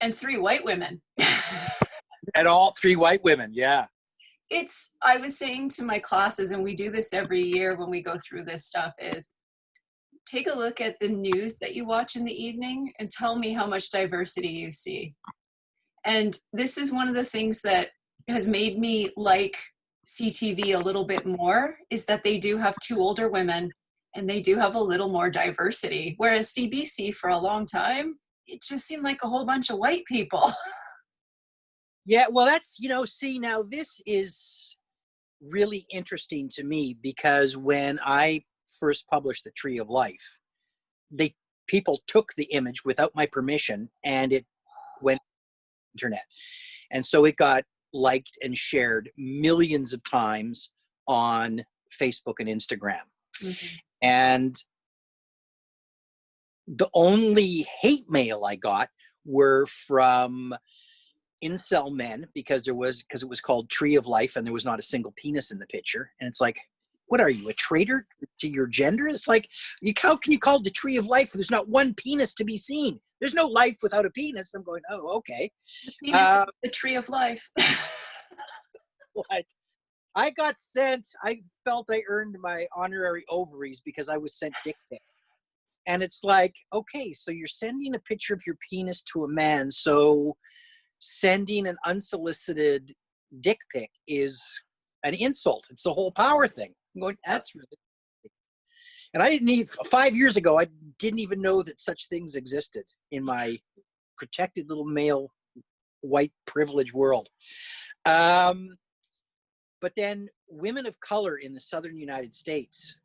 And three white women. And all three white women, yeah. I was saying to my classes, and we do this every year when we go through this stuff, is take a look at the news that you watch in the evening and tell me how much diversity you see. And this is one of the things that has made me like CTV a little bit more, is that they do have two older women and they do have a little more diversity. Whereas CBC for a long time, it just seemed like a whole bunch of white people. Yeah, well, that's, see, now this is really interesting to me because when I first published The Tree of Life, people took the image without my permission and it went on the internet. And so it got liked and shared millions of times on Facebook and Instagram. Mm-hmm. And the only hate mail I got were from incel men because it was called Tree of Life and there was not a single penis in the picture. And it's like, what are you, a traitor to your gender? It's like, how can you call it the Tree of Life? There's not one penis to be seen. There's no life without a penis. I'm going, oh, okay. The penis is the tree of life. Like, I felt I earned my honorary ovaries because I was sent dick pic. And it's like, okay, so you're sending a picture of your penis to a man, so sending an unsolicited dick pic is an insult. It's the whole power thing. I'm going, that's really, and I didn't even, 5 years ago, I didn't even know that such things existed in my protected little male white privilege world. But then women of color in the southern United States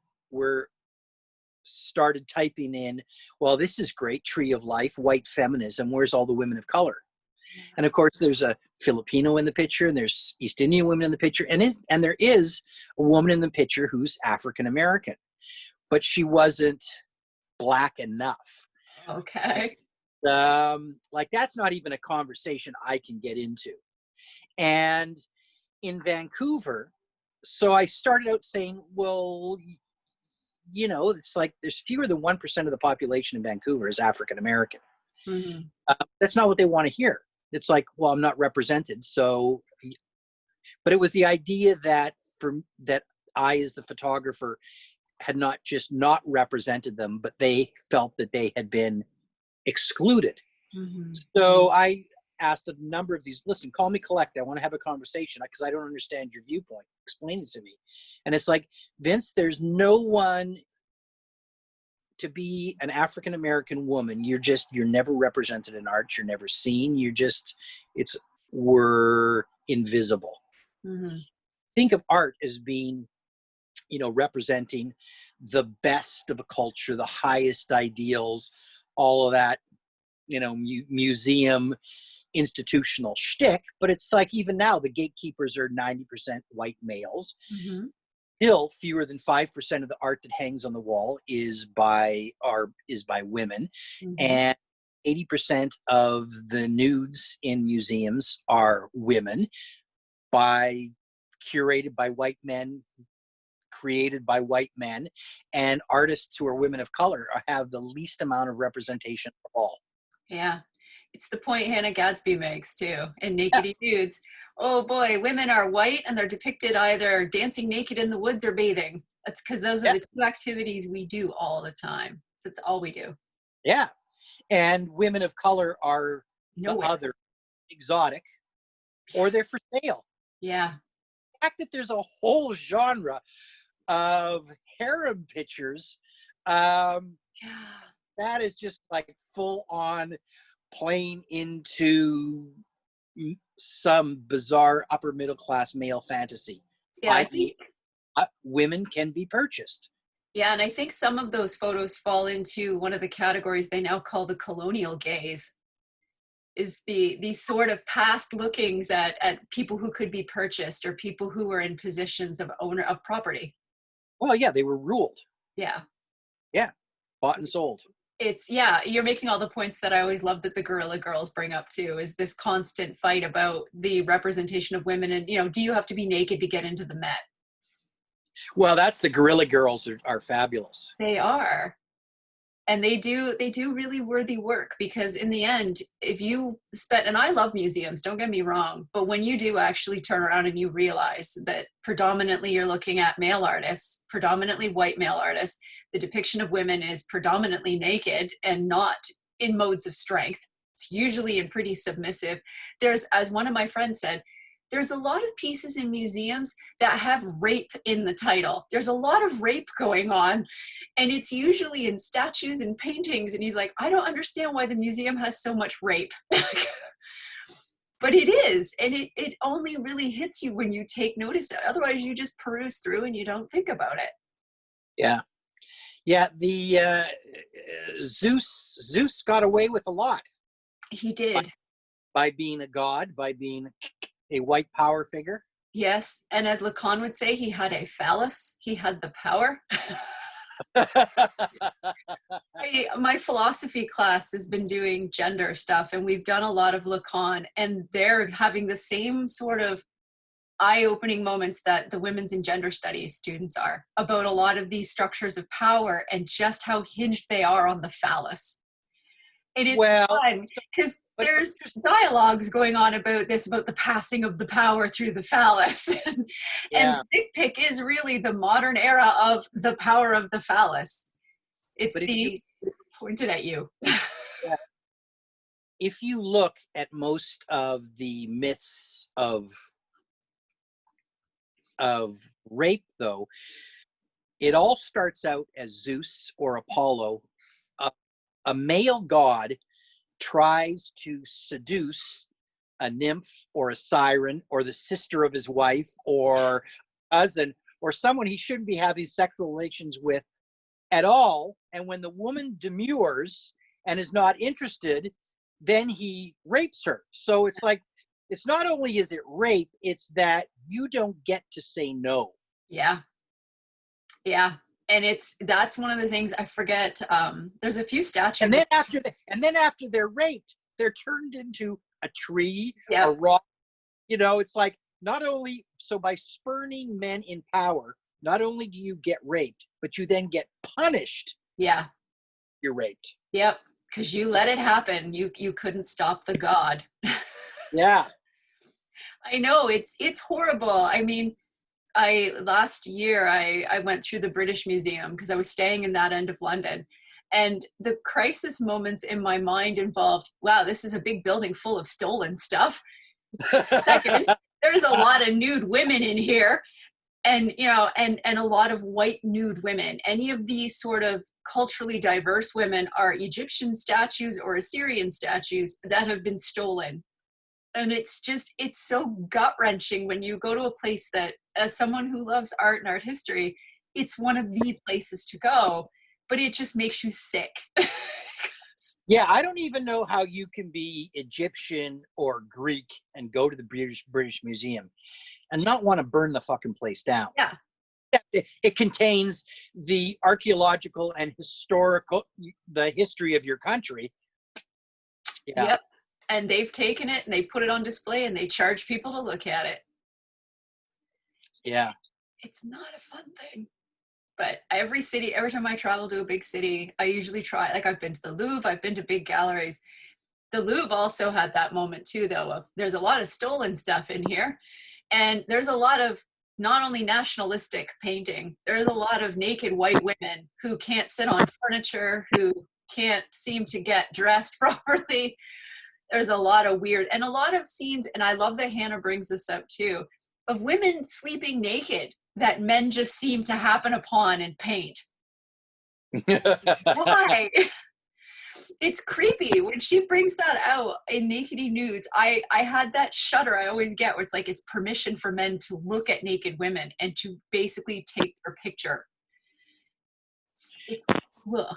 started typing in, well, this is great, Tree of Life, white feminism, where's all the women of color? And of course, there's a Filipino in the picture, and there's East Indian women in the picture, and there is a woman in the picture who's African American, but she wasn't black enough. Okay. Like, that's not even a conversation I can get into. And in Vancouver, so I started out saying, well, it's like there's fewer than 1% of the population in Vancouver is African American. Mm-hmm. That's not what they want to hear. It's like, well, I'm not represented. So, but it was the idea that I, as the photographer, had not just not represented them, but they felt that they had been excluded. Mm-hmm. So I asked a number of these, listen, call me collect. I want to have a conversation because I don't understand your viewpoint. Explain it to me. And it's like, Vince, there's no one to be an African-American woman. You're never represented in art. You're never seen. We're invisible. Mm-hmm. Think of art as being, representing the best of a culture, the highest ideals, all of that, museum, institutional shtick. But it's like, even now, the gatekeepers are 90% white males. Mm-hmm. Still, fewer than 5% of the art that hangs on the wall is by women, Mm-hmm. and 80% of the nudes in museums are women, curated by white men, created by white men, and artists who are women of color have the least amount of representation of all. Yeah. It's the point Hannah Gadsby makes too in Naked Nudes. Oh boy, women are white and they're depicted either dancing naked in the woods or bathing. That's because those are the two activities we do all the time. That's all we do. Yeah. And women of color are the other, exotic, or they're for sale. Yeah. The fact that there's a whole genre of harem pictures, that is just like full on playing into some bizarre upper middle class male fantasy. Yeah, women can be purchased. Yeah, and I think some of those photos fall into one of the categories they now call the colonial gaze, is the sort of past lookings at people who could be purchased or people who were in positions of owner of property. Well, yeah, they were ruled. Yeah. Yeah, bought and sold. You're making all the points that I always love that the Guerrilla Girls bring up too, is this constant fight about the representation of women and, do you have to be naked to get into the Met? Well, that's the Guerrilla Girls are fabulous. They are. And they do really worthy work, because in the end, if you spend, and I love museums, don't get me wrong, but when you do actually turn around and you realize that predominantly you're looking at male artists, predominantly white male artists, the depiction of women is predominantly naked and not in modes of strength. It's usually in pretty submissive. There's, as one of my friends said, there's a lot of pieces in museums that have rape in the title. There's a lot of rape going on, and it's usually in statues and paintings. And he's like, I don't understand why the museum has so much rape. But it is, and it only really hits you when you take notice of it. Otherwise, you just peruse through and you don't think about it. Yeah. Yeah, the Zeus got away with a lot He did. by being a god, by being a white power figure. Yes. And as Lacan would say, he had a phallus. He had the power. My philosophy class has been doing gender stuff, and we've done a lot of Lacan, and they're having the same sort of eye-opening moments that the women's and gender studies students are, about a lot of these structures of power and just how hinged they are on the phallus. And it's fun because there's dialogues going on about this, about the passing of the power through the phallus. And Dick Pic is really the modern era of the power of the phallus. It's pointed at you. If you look at most of the myths of rape, though, it all starts out as Zeus or Apollo, a male god, tries to seduce a nymph or a siren or the sister of his wife or cousin or someone he shouldn't be having sexual relations with at all. And when the woman demurs and is not interested, then he rapes her. So it's like, it's not only is it rape, it's that you don't get to say no. Yeah. Yeah. And that's one of the things I forget. There's a few statues. And then after they're raped, they're turned into a tree, a rock. You know, it's like, not only, so by spurning men in power, not only do you get raped, but you then get punished. Yeah. You're raped. Yep. Because you let it happen. You couldn't stop the god. Yeah. I know, it's horrible. I mean, last year I went through the British Museum because I was staying in that end of London, and the crisis moments in my mind involved, wow, this is a big building full of stolen stuff. Second, there's a lot of nude women in here, and and a lot of white nude women. Any of these sort of culturally diverse women are Egyptian statues or Assyrian statues that have been stolen. And it's so gut-wrenching when you go to a place that, as someone who loves art and art history, it's one of the places to go, but it just makes you sick. Yeah, I don't even know how you can be Egyptian or Greek and go to the British Museum and not want to burn the fucking place down. Yeah. It contains the archaeological and the history of your country. Yeah. Yep. And they've taken it and they put it on display and they charge people to look at it. Yeah. It's not a fun thing. But every time I travel to a big city, I usually try, like I've been to the Louvre, I've been to big galleries. The Louvre also had that moment too, though, of there's a lot of stolen stuff in here. And there's a lot of not only nationalistic painting, there's a lot of naked white women who can't sit on furniture, who can't seem to get dressed properly. There's a lot of weird, and a lot of scenes, and I love that Hannah brings this up too, of women sleeping naked that men just seem to happen upon and paint. Why? It's creepy. When she brings that out in Nakedy Nudes, I had that shudder I always get where it's like it's permission for men to look at naked women and to basically take their picture. It's ugh.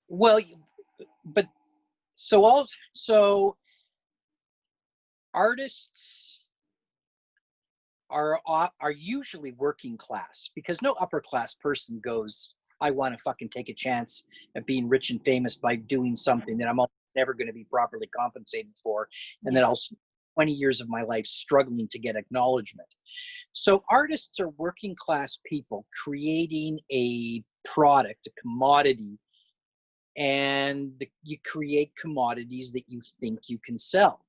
Well, but so artists are usually working class, because no upper class person goes, I want to fucking take a chance at being rich and famous by doing something that I'm never going to be properly compensated for, and then I'll spend 20 years of my life struggling to get acknowledgement. So artists are working class people creating a product, a commodity you create commodities that you think you can sell.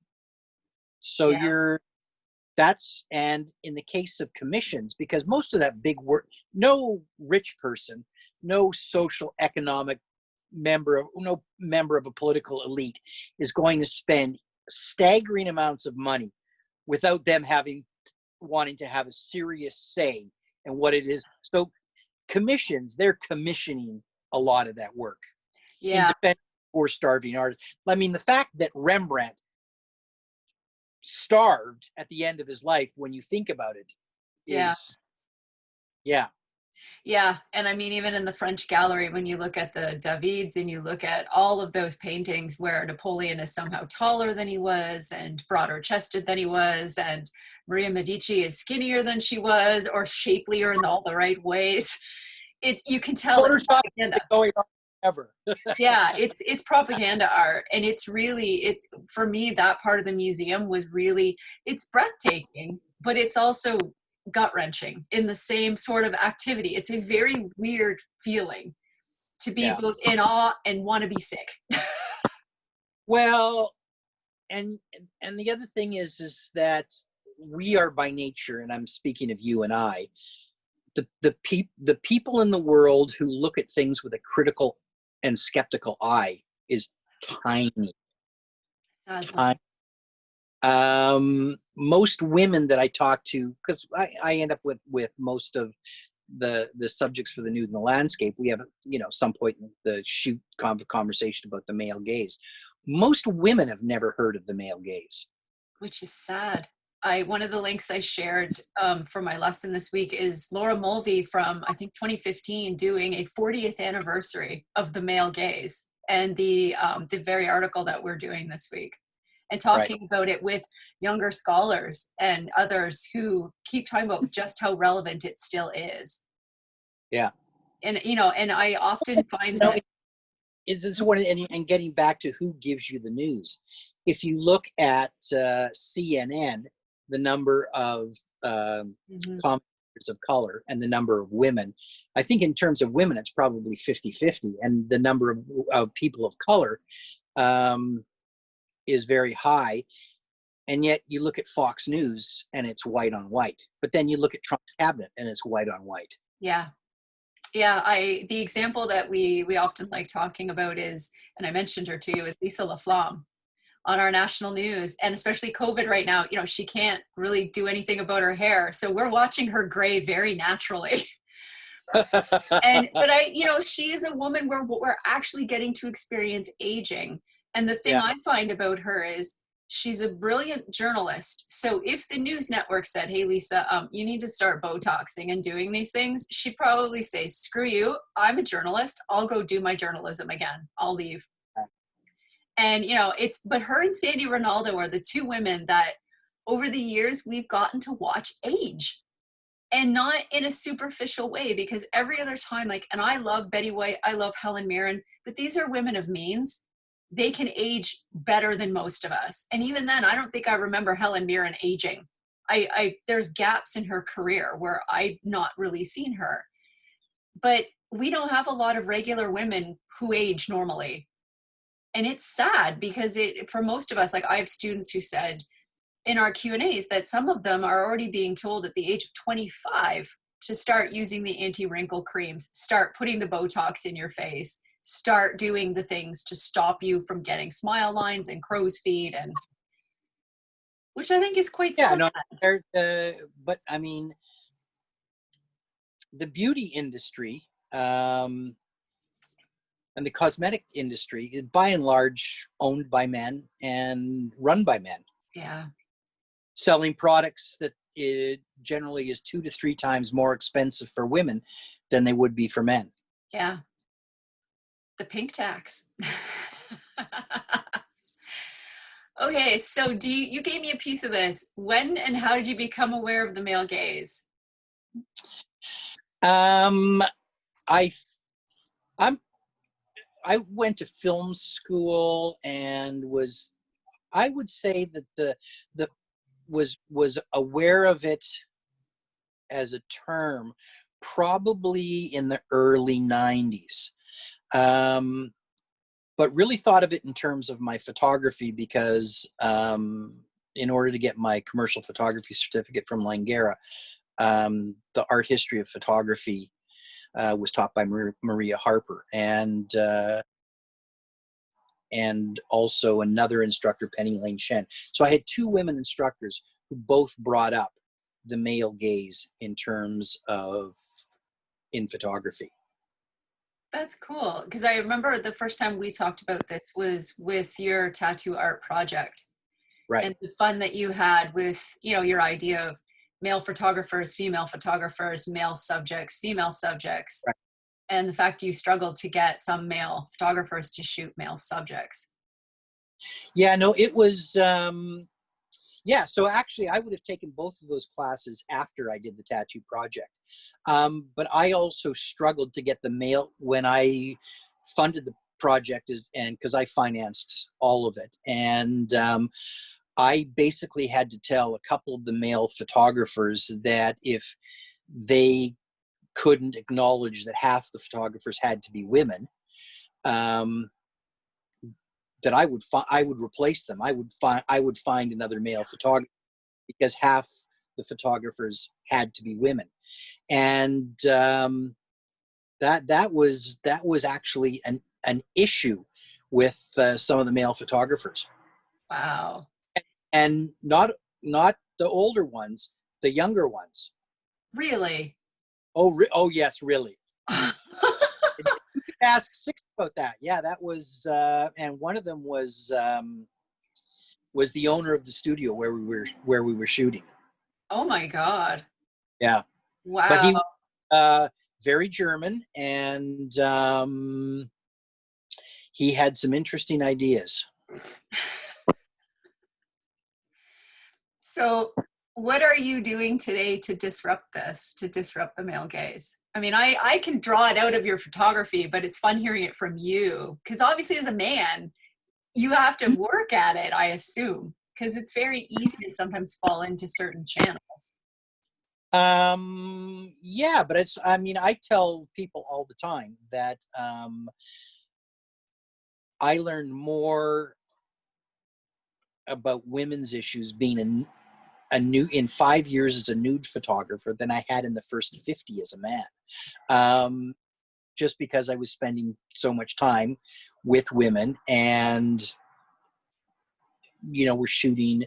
So Yeah. and in the case of commissions, because most of that big work, no rich person, no social economic no member of a political elite is going to spend staggering amounts of money without them wanting to have a serious say in what it is. So commissions, they're commissioning a lot of that work. Yeah. Independent or starving artists. I mean, the fact that Rembrandt starved at the end of his life, when you think about it, Yeah. is, yeah. Yeah. And I mean, even in the French gallery, when you look at the Davids and you look at all of those paintings where Napoleon is somehow taller than he was and broader chested than he was, and Maria Medici is skinnier than she was or shapelier in all the right ways, you can tell it's Photoshop propaganda. going on ever. Yeah, it's propaganda art, and it's for me, that part of the museum was really, it's breathtaking, but it's also gut-wrenching in the same sort of activity. It's a very weird feeling to be Yeah. both in awe and want to be sick. Well, and the other thing is that we are by nature, and I'm speaking of you and I, the people in the world who look at things with a critical and skeptical eye is tiny. Sadly. Most women that I talk to, because I end up with most of the subjects for the nude and the landscape. We have, some point in the shoot conversation about the male gaze. Most women have never heard of the male gaze. Which is sad. One of the links I shared for my lesson this week is Laura Mulvey from, I think, 2015, doing a 40th anniversary of the male gaze, and the very article that we're doing this week, and talking about it with younger scholars and others who keep talking about just how relevant it still is. Yeah. And and I often find that is this one, and getting back to who gives you the news. If you look at CNN, the number of commentators of color and the number of women, I think in terms of women, it's probably 50-50. And the number of people of color is very high. And yet you look at Fox News and it's white on white. But then you look at Trump's cabinet and it's white on white. Yeah. Yeah, the example that we often like talking about is, and I mentioned her to you, is Lisa Laflamme on our national news, and especially COVID right now, she can't really do anything about her hair. So we're watching her gray very naturally. But she is a woman where we're actually getting to experience aging. And the thing I find about her is she's a brilliant journalist. So if the news network said, hey, Lisa, you need to start Botoxing and doing these things, she'd probably say, screw you, I'm a journalist. I'll go do my journalism again. I'll leave. And, but her and Sandy Ronaldo are the two women that over the years we've gotten to watch age. And not in a superficial way, because every other time, and I love Betty White, I love Helen Mirren, but these are women of means. They can age better than most of us. And even then, I don't think I remember Helen Mirren aging. There's gaps in her career where I've not really seen her. But we don't have a lot of regular women who age normally. And it's sad because for most of us, I have students who said in our Q&As that some of them are already being told at the age of 25 to start using the anti-wrinkle creams, start putting the Botox in your face, start doing the things to stop you from getting smile lines and crow's feet, and which I think is quite sad. But I mean, the beauty industry and the cosmetic industry is by and large owned by men and run by men. Yeah. Selling products that generally is 2 to 3 times more expensive for women than they would be for men. Yeah. The pink tax. Okay, so you gave me a piece of this. When and how did you become aware of the male gaze? I went to film school and I would say that was aware of it as a term probably in the early 90s. but really thought of it in terms of my photography because in order to get my commercial photography certificate from Langara, the art history of photography was taught by Maria Harper, and also another instructor, Penny Lane Shen. So I had two women instructors who both brought up the male gaze in terms of in photography. That's cool. Because I remember the first time we talked about this was with your tattoo art project Right. and the fun that you had with, you know, your idea of male photographers, male subjects, female subjects, Right. and the fact you struggled to get some male photographers to shoot male subjects. Yeah, no, it was, yeah, so actually I would have taken both of those classes after I did the tattoo project. But I also struggled to get the male when I funded the project and because I financed all of it. And I basically had to tell a couple of the male photographers that if they couldn't acknowledge that half the photographers had to be women, um, that I would replace them. I would find another male photographer because half the photographers had to be women, and that was actually an issue with some of the male photographers, Wow. and not the older ones, the younger ones. Really? Oh yes, really. You could ask Six about that. Yeah, that was, and one of them was the owner of the studio where we were shooting. Oh my God. Yeah, but Wow. he very German, and he had some interesting ideas. So, what are you doing today to disrupt this, to disrupt the male gaze? I mean, I can draw it out of your photography, but it's fun hearing it from you because obviously, as a man, you have to work at it, I assume, because it's very easy to sometimes fall into certain channels. Yeah, but I mean, I tell people all the time that I learned more about women's issues being in 5 years as a nude photographer than I had in the first 50 as a man. Just because I was spending so much time with women, and we're shooting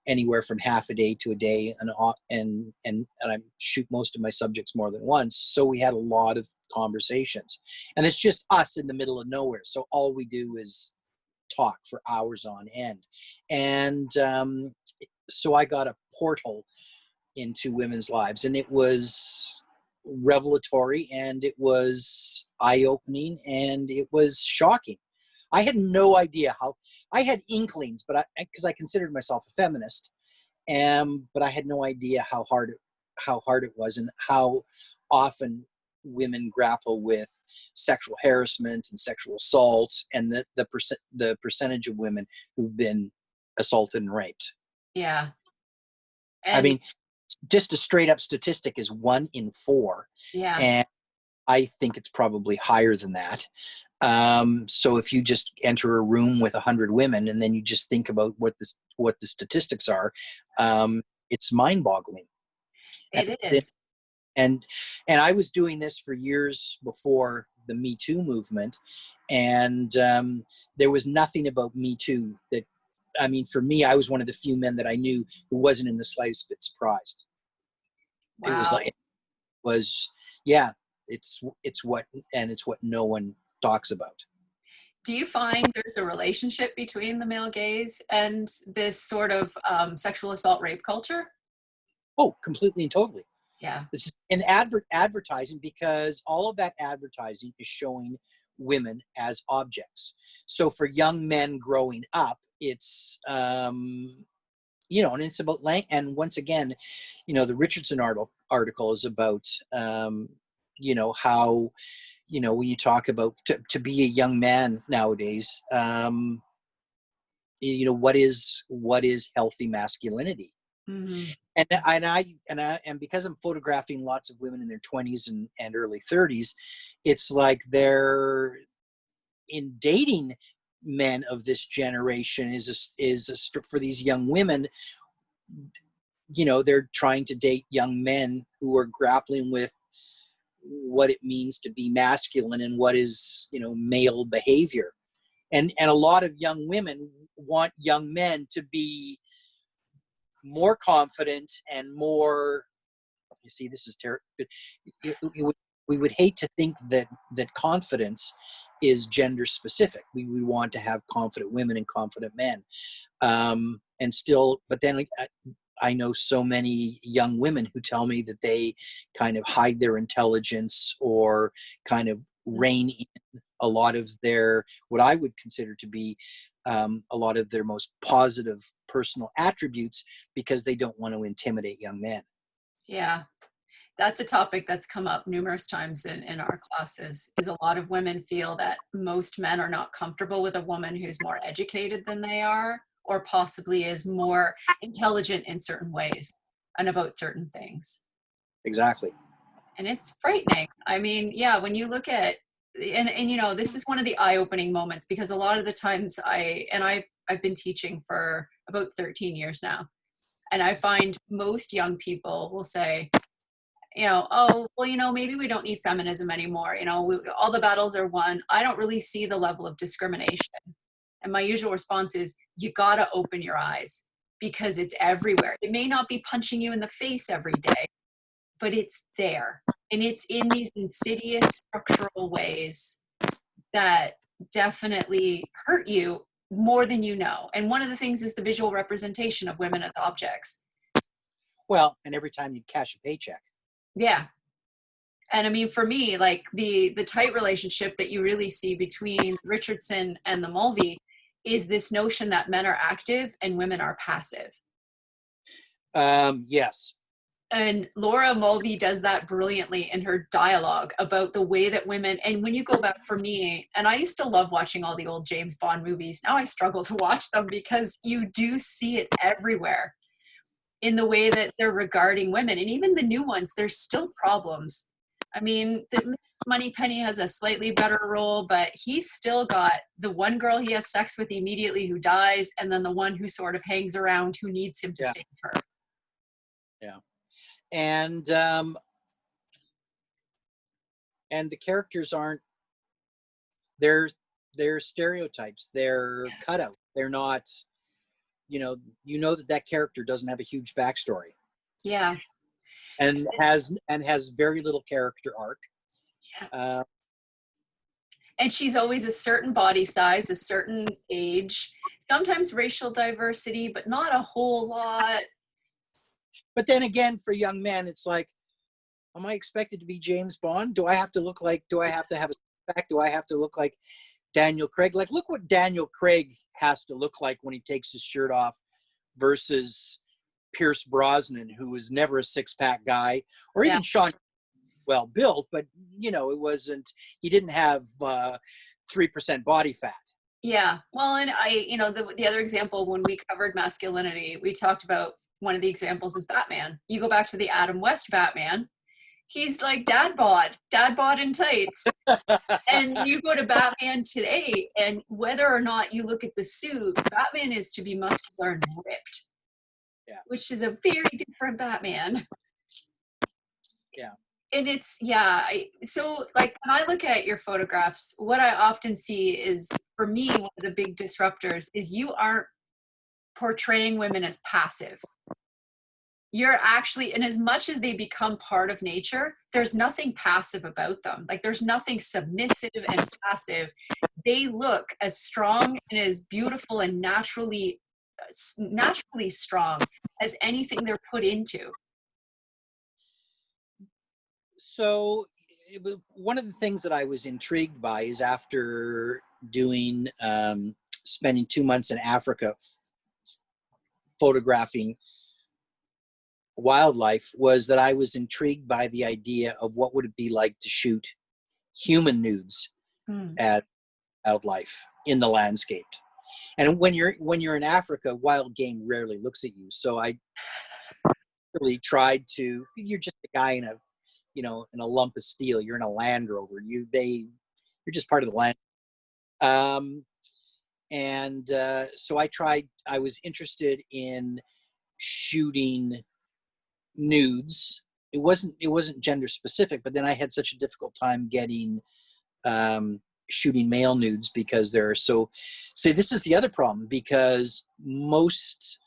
anywhere from half a day to a day, and I shoot most of my subjects more than once. So we had a lot of conversations, and it's just us in the middle of nowhere. So all we do is talk for hours on end, and so I got a portal into women's lives, and it was revelatory, and it was eye-opening, and it was shocking. I had no idea how. I had inklings, but because I considered myself a feminist, but I had no idea how hard it was, and how often women grapple with sexual harassment and sexual assaults, and the percentage of women who've been assaulted and raped. Yeah. I And mean, just a straight up statistic is 1 in 4, yeah, and I think it's probably higher than that. So if you just enter a room with 100 women and then you just think about what the statistics are, it's mind-boggling. it is. And and I was doing this for years before the Me Too movement, and there was nothing about Me Too that, I mean, for me, I was one of the few men that I knew who wasn't in the slightest bit surprised. It was Wow. like, was yeah, it's what no one talks about. Do you find there's a relationship between the male gaze and this sort of sexual assault rape culture? Oh, completely and totally. Yeah. This is in advertising, because all of that advertising is showing women as objects. So for young men growing up, it's and it's about and once again, the Richardson article is about how, when you talk about to be a young man nowadays, what is healthy masculinity. Hmm. And because I'm photographing lots of women in their 20s and early 30s, it's like in dating men of this generation for these young women, they're trying to date young men who are grappling with what it means to be masculine and what is, male behavior. And a lot of young women want young men to be more confident and more, you see, this is terrible. We would hate to think that confidence is gender specific. We want to have confident women and confident men. And still, but then I know so many young women who tell me that they kind of hide their intelligence or kind of rein in a lot of their, what I would consider to be a lot of their most positive personal attributes, because they don't want to intimidate young men. Yeah. That's a topic that's come up numerous times in our classes, is a lot of women feel that most men are not comfortable with a woman who's more educated than they are, or possibly is more intelligent in certain ways and about certain things. Exactly. And it's frightening. I mean, yeah, when you look at, and this is one of the eye-opening moments, because a lot of the times I've been teaching for about 13 years now, and I find most young people will say, oh, well, maybe we don't need feminism anymore. All the battles are won. I don't really see the level of discrimination. And my usual response is, you got to open your eyes, because it's everywhere. It may not be punching you in the face every day, but it's there. And it's in these insidious structural ways that definitely hurt you more than you know. And one of the things is the visual representation of women as objects. Well, and every time you cash a paycheck. Yeah. And I mean, for me, like the tight relationship that you really see between Richardson and the Mulvey is this notion that men are active and women are passive. Yes. And Laura Mulvey does that brilliantly in her dialogue about the way that women, and when you go back, for me, and I used to love watching all the old James Bond movies. Now I struggle to watch them, because you do see it everywhere in the way that they're regarding women. And even the new ones, there's still problems. I mean, Miss Moneypenny has a slightly better role, but he's still got the one girl he has sex with immediately who dies, and then the one who sort of hangs around who needs him to save her. Yeah. And the characters aren't, they're stereotypes. They're cutouts. They're not, that character doesn't have a huge backstory. Yeah. And has very little character arc. Yeah. And she's always a certain body size, a certain age, sometimes racial diversity, but not a whole lot. But then again, for young men, it's like, am I expected to be James Bond? Do I have to have a back? Do I have to look like Daniel Craig? Like, look what Daniel Craig has to look like when he takes his shirt off versus Pierce Brosnan, who was never a six-pack guy, or even Sean, well built, but he didn't have 3% body fat. Yeah. Well, and the other example, when we covered masculinity, we talked about, one of the examples is Batman. You go back to the Adam West Batman, he's like dad bod in tights. And you go to Batman today, and whether or not you look at the suit, Batman is to be muscular and ripped. Yeah. Which is a very different Batman. Yeah. And it's, so like when I look at your photographs, what I often see is, for me, one of the big disruptors is you aren't portraying women as passive. You're actually, and as much as they become part of nature, there's nothing passive about them. Like, there's nothing submissive and passive. They look as strong and as beautiful and naturally strong as anything they're put into. So one of the things that I was intrigued by is, after spending 2 months in Africa photographing wildlife, was that I was intrigued by the idea of what would it be like to shoot human nudes at wildlife in the landscape. And when you're in Africa, wild game rarely looks at you. So I really tried to, you're just a guy in a lump of steel. You're in a Land Rover. You're just part of the land. Um, and so I was interested in shooting nudes. It wasn't gender specific, but then I had such a difficult time getting shooting male nudes because there are so. See, this is the other problem, because most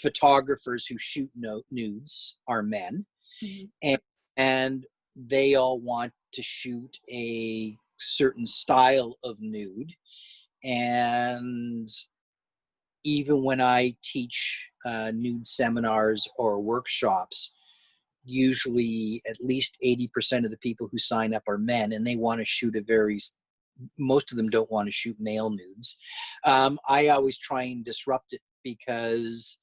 photographers who shoot nudes are men, Mhm. and and they all want to shoot a certain style of nude. And even when I teach nude seminars or workshops, usually at least 80% of the people who sign up are men, and they want to shoot most of them don't want to shoot male nudes. I always try and disrupt it because,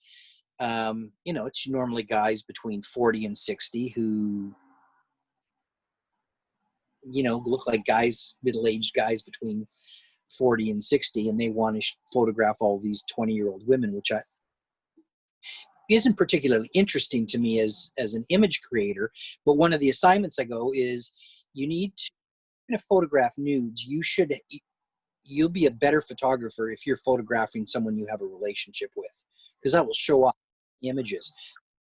it's normally guys between 40 and 60 who, look like middle-aged guys between 40 and 60, and they want to photograph all these 20-year-old women, which isn't particularly interesting to me as an image creator. But one of the assignments I go is, you need to photograph nudes. You'll be a better photographer if you're photographing someone you have a relationship with, because that will show off images.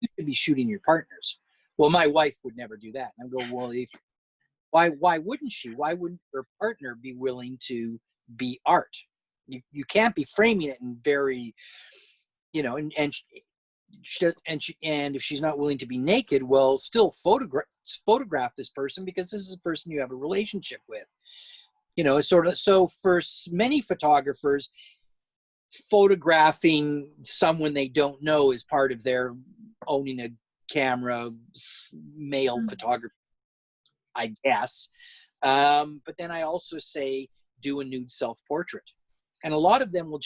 You should be shooting your partners. Well, my wife would never do that. And I go, well, why wouldn't she? Why wouldn't her partner be willing to be art? You can't be framing it in very, and if she's not willing to be naked, well, still photograph this person, because this is a person you have a relationship with. It's sort of, so for many photographers, photographing someone they don't know is part of their owning a camera, male photography, I guess. But then I also say, do a nude self-portrait. And a lot of them will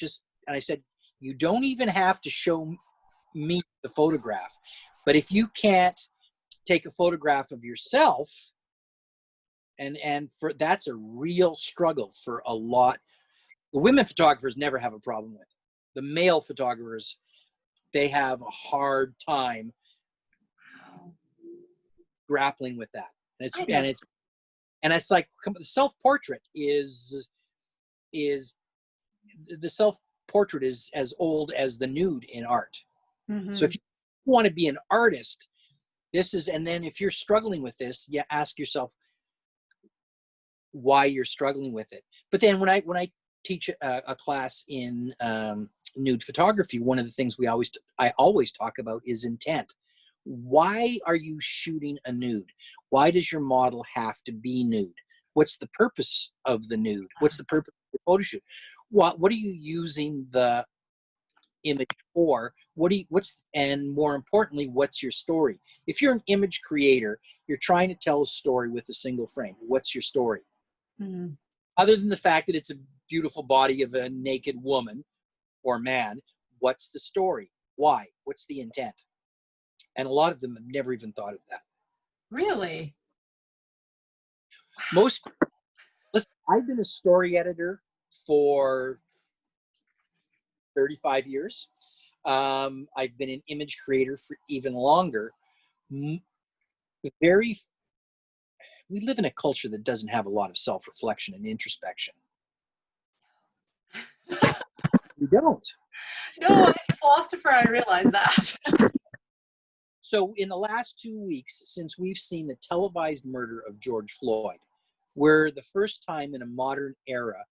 and I said, you don't even have to show me the photograph, but if you can't take a photograph of yourself, and that's a real struggle for a lot. The women photographers never have a problem with it. The male photographers, they have a hard time grappling with that. And it's like, the self-portrait is the self-portrait is as old as the nude in art. Mm-hmm. So if you want to be an artist, and then if you're struggling with this, you ask yourself why you're struggling with it. But then when I teach a class in nude photography, one of the things I always talk about is intent. Why are you shooting a nude? Why does your model have to be nude? What's the purpose of the nude? What's the purpose of the photo shoot? What are you using the image for? And more importantly, what's your story? If you're an image creator, you're trying to tell a story with a single frame. What's your story? Mm-hmm. Other than the fact that it's a beautiful body of a naked woman or man, what's the story? Why? What's the intent? And a lot of them have never even thought of that. Really? Listen, I've been a story editor for 35 years. I've been an image creator for even longer. We live in a culture that doesn't have a lot of self-reflection and introspection. We don't. No, as a philosopher, I realize that. So in the last 2 weeks, since we've seen the televised murder of George Floyd, where the first time in a modern era,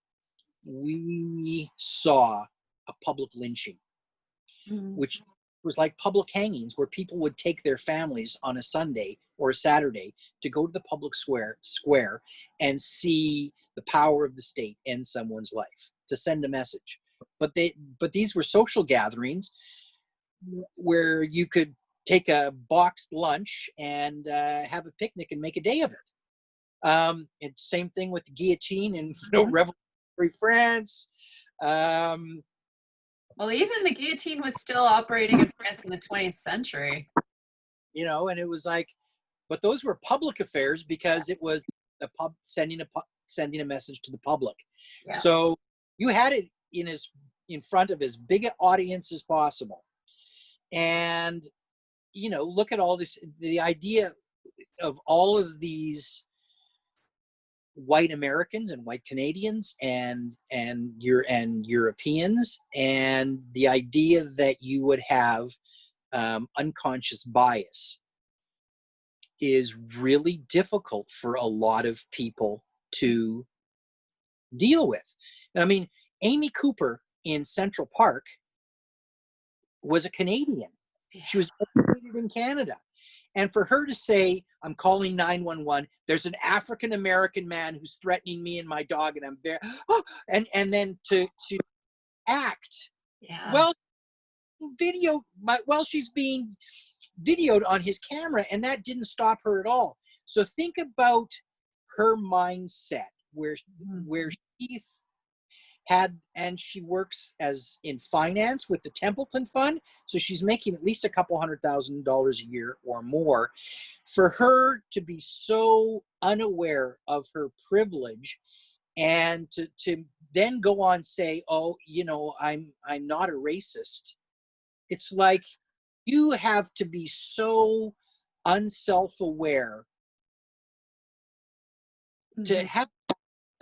we saw a public lynching, which was like public hangings, where people would take their families on a Sunday or a Saturday to go to the public square and see the power of the state end someone's life, to send a message. But these were social gatherings where you could take a boxed lunch and have a picnic and make a day of it. It's same thing with the guillotine and Revolutionary France. Well, even the guillotine was still operating in France in the 20th century. And it was like, but those were public affairs because it was the pub sending a message to the public. Yeah. So you had it in front of as big an audience as possible. And, look at all this, the idea of all of these white Americans and white Canadians and Europeans, and the idea that you would have unconscious bias is really difficult for a lot of people to deal with. I mean, Amy Cooper in Central Park was a Canadian. She was educated in Canada. And for her to say, I'm calling 911, there's an African American man who's threatening me and my dog, and I'm there, and then to act well, she's being videoed on his camera, and that didn't stop her at all. So think about her mindset, where she had, and she works as in finance with the Templeton Fund, so she's making at least a couple $100,000 a year or more. For her to be so unaware of her privilege, and to then go on say, oh, you know, I'm not a racist. It's like, you have to be so unself-aware to have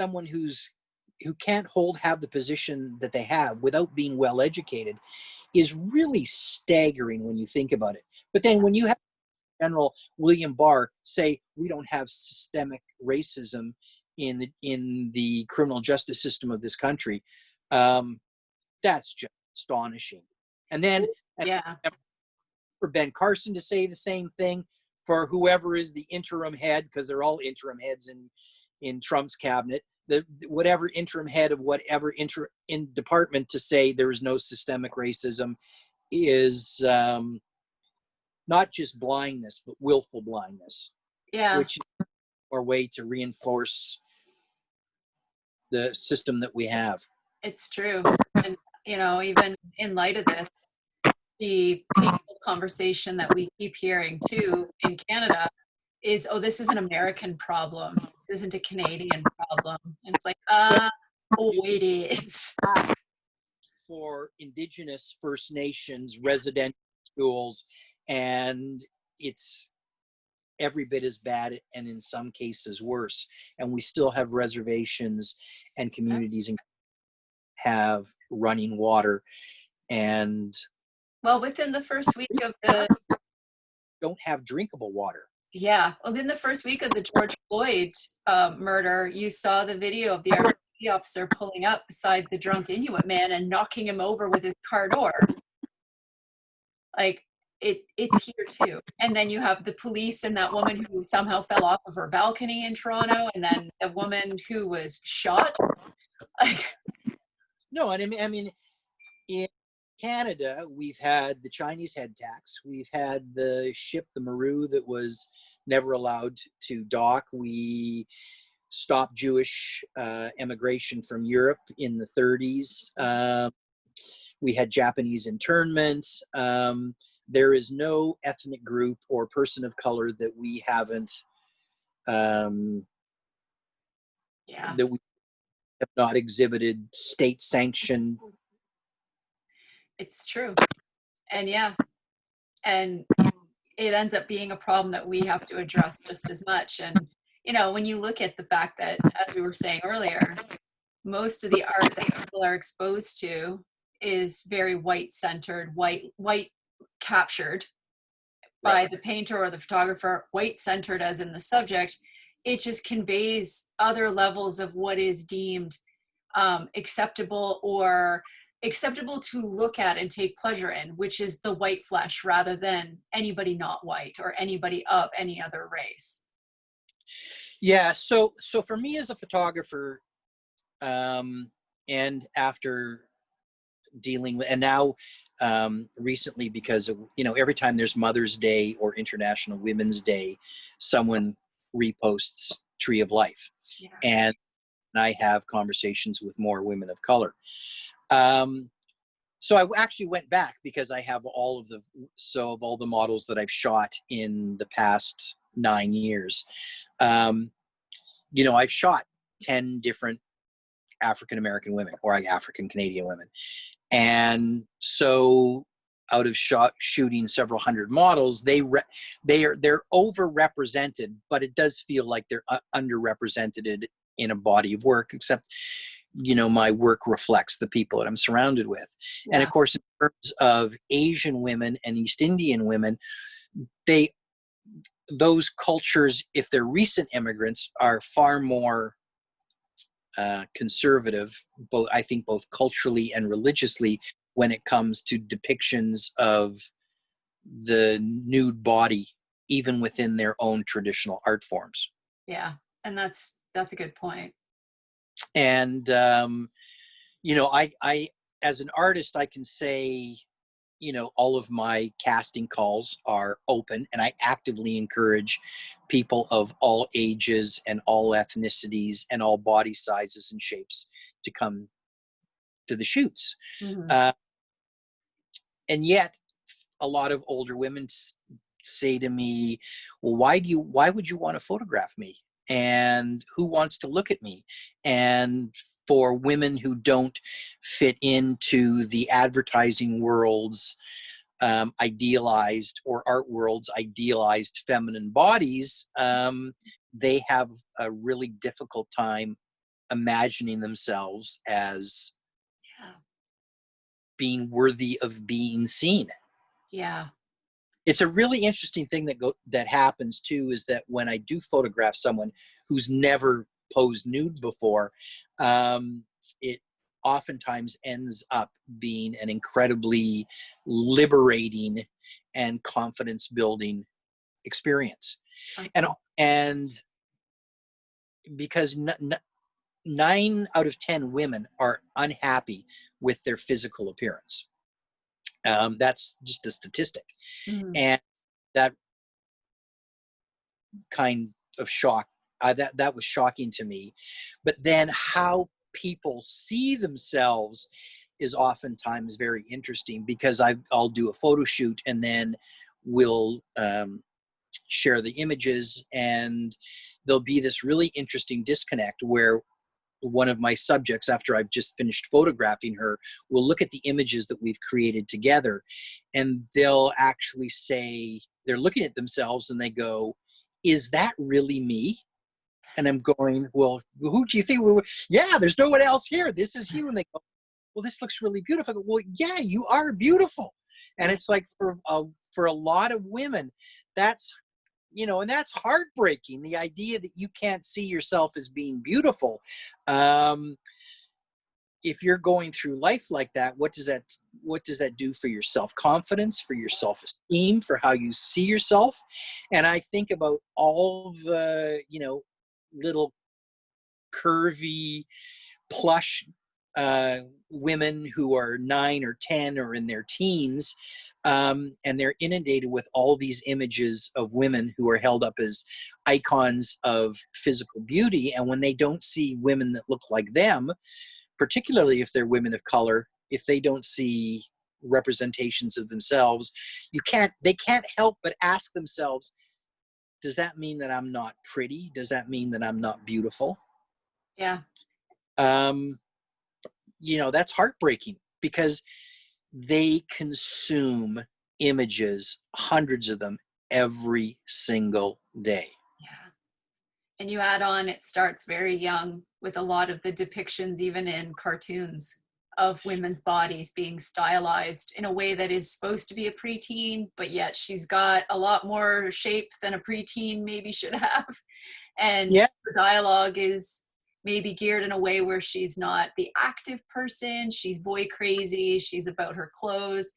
someone who can't have the position that they have without being well educated is really staggering when you think about it. But then when you have General William Barr say, we don't have systemic racism in the criminal justice system of this country, that's just astonishing. And then for Ben Carson to say the same thing, for whoever is the interim head, because they're all interim heads in Trump's cabinet, whatever interim head of whatever in department, to say there is no systemic racism is not just blindness, but willful blindness. Yeah. Which is our way to reinforce the system that we have. It's true. And, you know, even in light of this, the painful conversation that we keep hearing too in Canada is, oh, this is an American problem. This isn't a Canadian problem. And it's like, oh, it is. For Indigenous First Nations residential schools, and it's every bit as bad, and in some cases worse. And we still have reservations and communities and have running water, and well, within the first week of the don't have drinkable water. Yeah, well, in the first week of the George Floyd murder, you saw the video of the RCMP officer pulling up beside the drunk Inuit man and knocking him over with his car door. Like, it's here too. And then you have the police and that woman who somehow fell off of her balcony in Toronto, and then a woman who was shot. Like, no, and I mean, in Canada, we've had the Chinese head tax. We've had the ship, the Maru, that was never allowed to dock. We stopped Jewish immigration from Europe in the 30s. We had Japanese internment. There is no ethnic group or person of color that we haven't, that we have not exhibited state-sanctioned. It's true. And and it ends up being a problem that we have to address just as much. And, you know, when you look at the fact that, as we were saying earlier, most of the art that people are exposed to is very white-centered, white captured by the painter or the photographer, white-centered as in the subject. It just conveys other levels of what is deemed acceptable to look at and take pleasure in, which is the white flesh, rather than anybody not white or anybody of any other race. Yeah, so for me as a photographer, and after dealing with, and now recently, because of, you know, every time there's Mother's Day or International Women's Day, someone reposts Tree of Life. Yeah. And I have conversations with more women of color. So I actually went back, because I have all of the models that I've shot in the past 9 years. You know, I've shot 10 different African American women, or African Canadian women. And so out of shooting several hundred models, they're overrepresented, but it does feel like they're underrepresented in a body of work, except, my work reflects the people that I'm surrounded with. And of Yeah. course, in terms of Asian women and East Indian women, they those cultures, if they're recent immigrants, are far more conservative, I think both culturally and religiously, when it comes to depictions of the nude body, even within their own traditional art forms. Yeah. And that's a good point. And I as an artist, I can say, all of my casting calls are open, and I actively encourage people of all ages and all ethnicities and all body sizes and shapes to come to the shoots. Mhm. Uh, and yet, a lot of older women say to me, well, why would you want to photograph me? And who wants to look at me? And for women who don't fit into the advertising world's idealized, or art world's idealized feminine bodies, they have a really difficult time imagining themselves as Yeah. being worthy of being seen. Yeah. It's a really interesting thing that happens too, is that when I do photograph someone who's never posed nude before, it oftentimes ends up being an incredibly liberating and confidence building experience. And Okay. and because 9 out of 10 women are unhappy with their physical appearance. That's just a statistic. Mhm. And that kind of shock, that was shocking to me. But then how people see themselves is oftentimes very interesting, because I'll do a photo shoot, and then we'll share the images, and there'll be this really interesting disconnect where one of my subjects, after I've just finished photographing her, will look at the images that we've created together, and they'll actually say, they're looking at themselves and they go, is that really me? And I'm going, well, who do you think yeah, there's no one else here. This is you. And they go, well, this looks really beautiful. I go, well, yeah, you are beautiful. And Yeah. it's like, for a lot of women, that's, and that's heartbreaking. The idea that you can't see yourself as being beautiful. Um, if you're going through life like that, what does that do for your self-confidence, for your self-esteem, for how you see yourself? And I think about all the, little curvy, plush women who are 9 or 10 or in their teens, and they're inundated with all these images of women who are held up as icons of physical beauty. And when they don't see women that look like them, particularly if they're women of color, if they don't see representations of themselves, they can't help but ask themselves, does that mean that I'm not pretty? Does that mean that I'm not beautiful? Yeah. Um, that's heartbreaking, because they consume images, hundreds of them, every single day. Yeah. And you add on, it starts very young with a lot of the depictions, even in cartoons, of women's bodies being stylized in a way that is supposed to be a preteen, but yet she's got a lot more shape than a preteen maybe should have. And Yeah. the dialogue is maybe geared in a way where she's not the active person, she's boy crazy, she's about her clothes.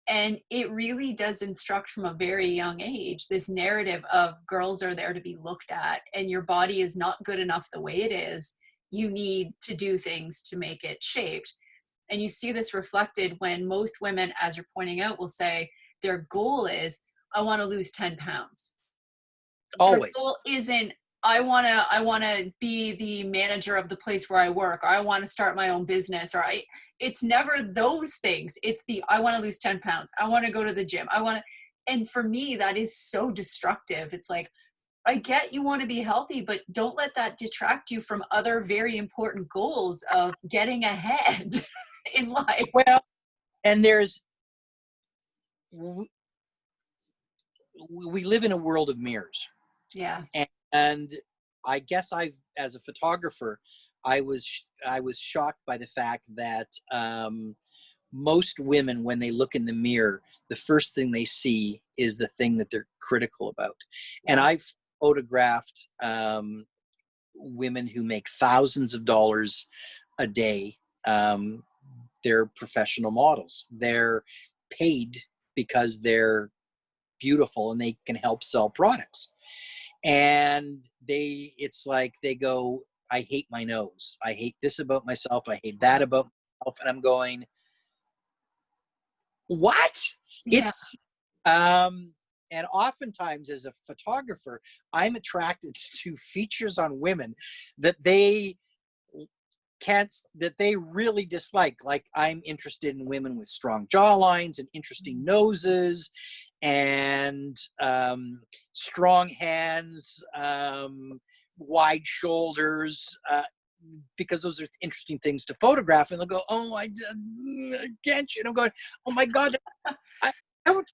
And it really does instruct from a very young age this narrative of girls are there to be looked at, and your body is not good enough the way it is. You need to do things to make it shaped. And you see this reflected when most women, as you're pointing out, will say their goal is, I want to lose 10 pounds. Their Always. goal isn't, I want to be the manager of the place where I work, or I want to start my own business, or it's never those things. It's the, I want to lose 10 pounds. I want to go to the gym. And for me, that is so destructive. It's like, I get you want to be healthy, but don't let that detract you from other very important goals of getting ahead in life. Well, and we live in a world of mirrors. Yeah. And I guess as a photographer, I was shocked by the fact that most women, when they look in the mirror, the first thing they see is the thing that they're critical about. And Yeah. I've photographed women who make thousands of dollars a day. They're professional models. They're paid because they're beautiful and they can help sell products. And it's like they go, I hate my nose. I hate this about myself. I hate that about myself. And I'm going, what? Yeah. It's and oftentimes as a photographer, I'm attracted to features on women that they that they really dislike. Like, I'm interested in women with strong jawlines and interesting noses and strong hands, wide shoulders, because those are interesting things to photograph. And they'll go, oh, I can't you? And I'm going, oh my God,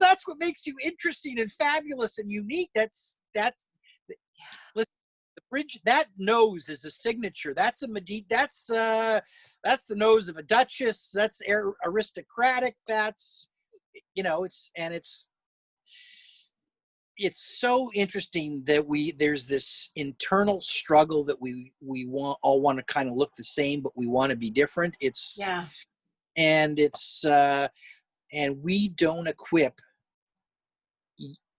that's what makes you interesting and fabulous and unique. Listen, the bridge, that nose is a signature. That's that's the nose of a duchess. That's aristocratic. That's, it's so interesting that there's this internal struggle that we all want to kind of look the same, but we want to be different. Yeah. And we don't equip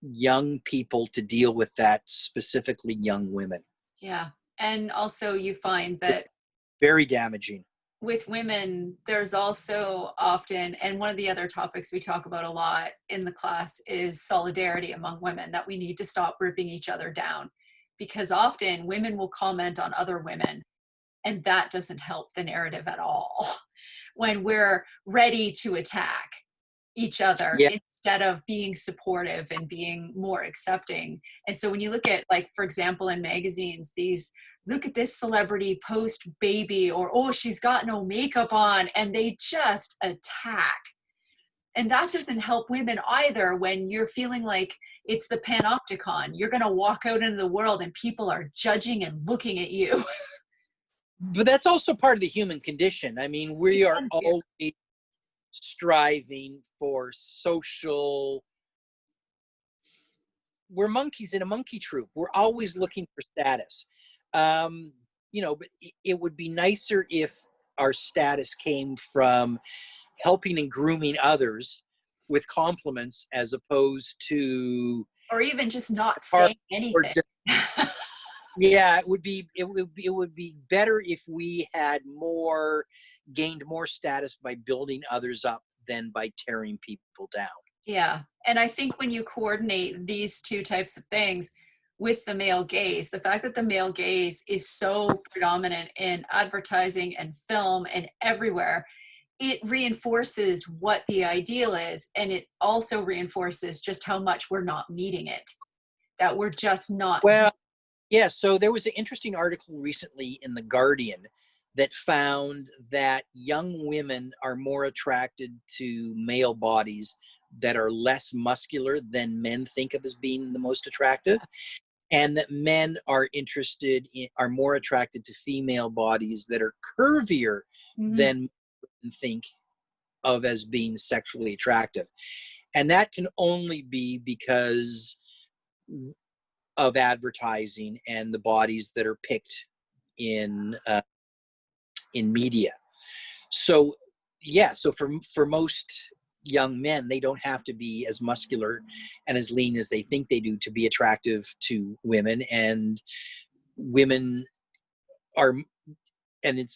young people to deal with that, specifically young women. Yeah. And also you find that Very damaging. with women, there's also often, and one of the other topics we talk about a lot in the class is solidarity among women, that we need to stop ripping each other down, because often women will comment on other women and that doesn't help the narrative at all when we're ready to attack each other Yeah. instead of being supportive and being more accepting. And so when you look at, like, for example, in magazines, these, look at this celebrity post baby, or, oh, she's got no makeup on, and they just attack. And that doesn't help women either, when you're feeling like it's the panopticon. You're going to walk out into the world and people are judging and looking at you. But that's also part of the human condition. I mean, we are always striving for we're monkeys in a monkey troop. We're always looking for status. But it would be nicer if our status came from helping and grooming others with compliments, as opposed to, or even just not saying anything. Yeah, it would be better if we had gained more status by building others up than by tearing people down. Yeah. And I think when you coordinate these two types of things with the male gaze, the fact that the male gaze is so predominant in advertising and film and everywhere, it reinforces what the ideal is. And it also reinforces just how much we're not meeting it, that we're just not. Well, yeah. So there was an interesting article recently in The Guardian that found that young women are more attracted to male bodies that are less muscular than men think of as being the most attractive, and that men are more attracted to female bodies that are curvier than men think of as being sexually attractive. And that can only be because of advertising and the bodies that are picked in media. So yeah, so for most young men, they don't have to be as muscular and as lean as they think they do to be attractive to women. And women are, and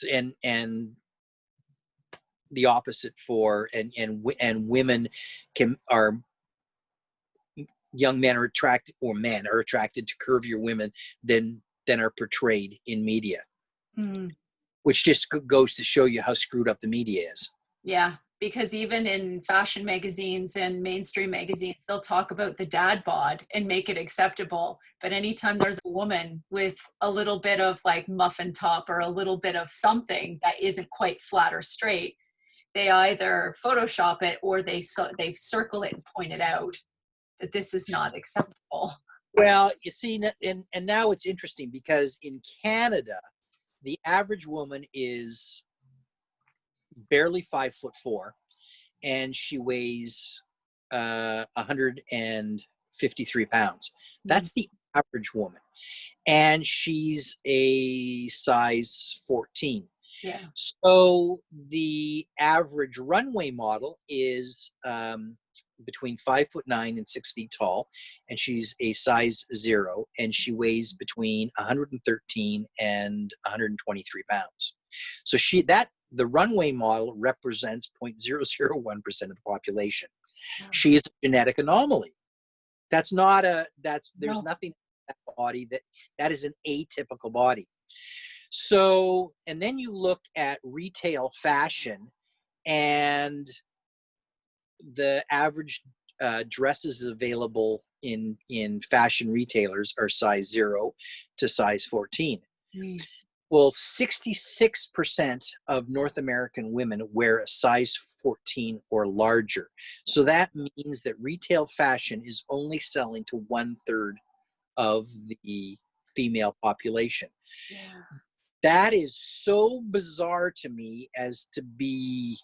the opposite for, and women young men are attracted, or men are attracted to curvier women than are portrayed in media. Which just goes to show you how screwed up the media is. Yeah, because even in fashion magazines and mainstream magazines, they'll talk about the dad bod and make it acceptable. But anytime there's a woman with a little bit of like muffin top or a little bit of something that isn't quite flat or straight, they either Photoshop it or they circle it and point it out that this is not acceptable. Well, you see, and now it's interesting because in Canada, the average woman is barely 5'4", and she weighs 153 pounds. Mm. That's the average woman, and she's a size 14. Yeah. So the average runway model is between 5'9" and 6 feet tall, and she's a size 0, and she weighs between 113 and 123 pounds. So the runway model represents 0.001% of the population. Wow. She is a genetic anomaly. There's No. nothing in that body that is an atypical body. So, and then you look at retail fashion, and the average dresses available in fashion retailers are size 0 to size 14. Mm. Well, 66% of North American women wear a size 14 or larger. So that means that retail fashion is only selling to 1/3 of the female population. Yeah. That is so bizarre to me as to be.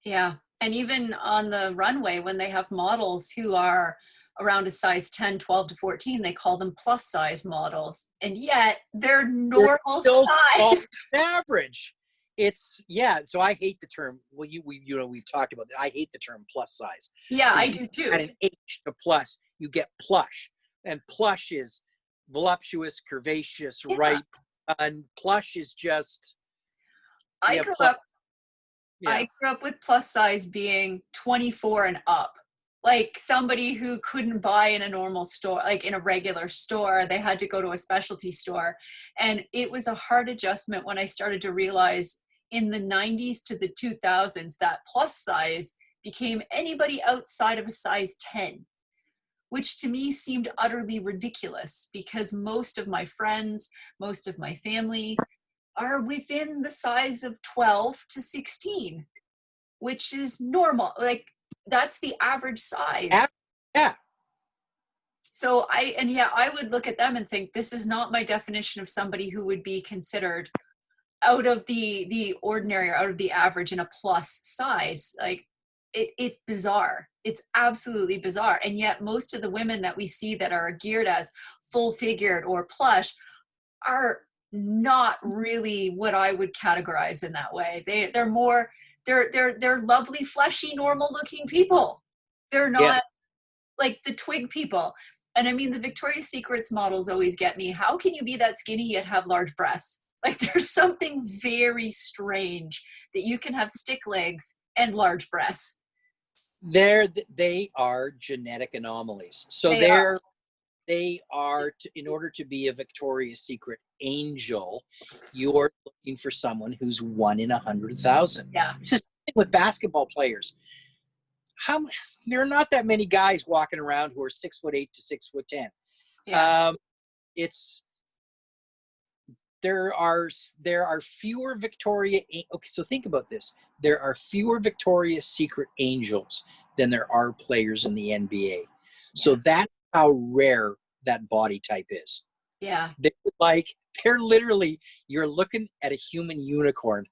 Yeah. And even on the runway, when they have models who are around a size 10, 12 to 14, they call them plus size models. And yet they're They're normal still small size. average. It's, yeah. So I hate the term. Well, we've talked about that. I hate the term plus size. Yeah, I If you do too. add an H to plus, you get plush, and plush is voluptuous, curvaceous, Yeah. ripe, and plush is just. I Yeah, grew plush. up Yeah. I grew up with plus size being 24 and up. Like somebody who couldn't buy in a normal store, like in a regular store, they had to go to a specialty store. And it was a hard adjustment when I started to realize in the 90s to the 2000s that plus size became anybody outside of a size 10, which to me seemed utterly ridiculous because most of my friends, most of my family are within the size of 12 to 16, which is normal. Like that's the average size. Yeah. So I would look at them and think this is not my definition of somebody who would be considered out of the ordinary or out of the average in a plus size. Like it's bizarre. It's absolutely bizarre. And yet most of the women that we see that are geared as full figured or plush are not really what I would categorize in that way. They're more they're lovely, fleshy, normal looking people. They're Yes. not like the twig people. And I mean, the Victoria's Secrets models always get me. How can you be that skinny yet have large breasts? Like there's something very strange that you can have stick legs and large breasts. They are genetic anomalies. So They are. they are in order to be a Victoria's Secret angel, you're looking for someone who's 1 in 100,000. Yeah. It's the same with basketball players. There are not that many guys walking around who are 6'8" to 6'10". Yeah. It's there are fewer okay, so think about this. There are fewer Victoria's Secret angels than there are players in the NBA. So that's how rare that body type is. Yeah. They're literally, you're looking at a human unicorn.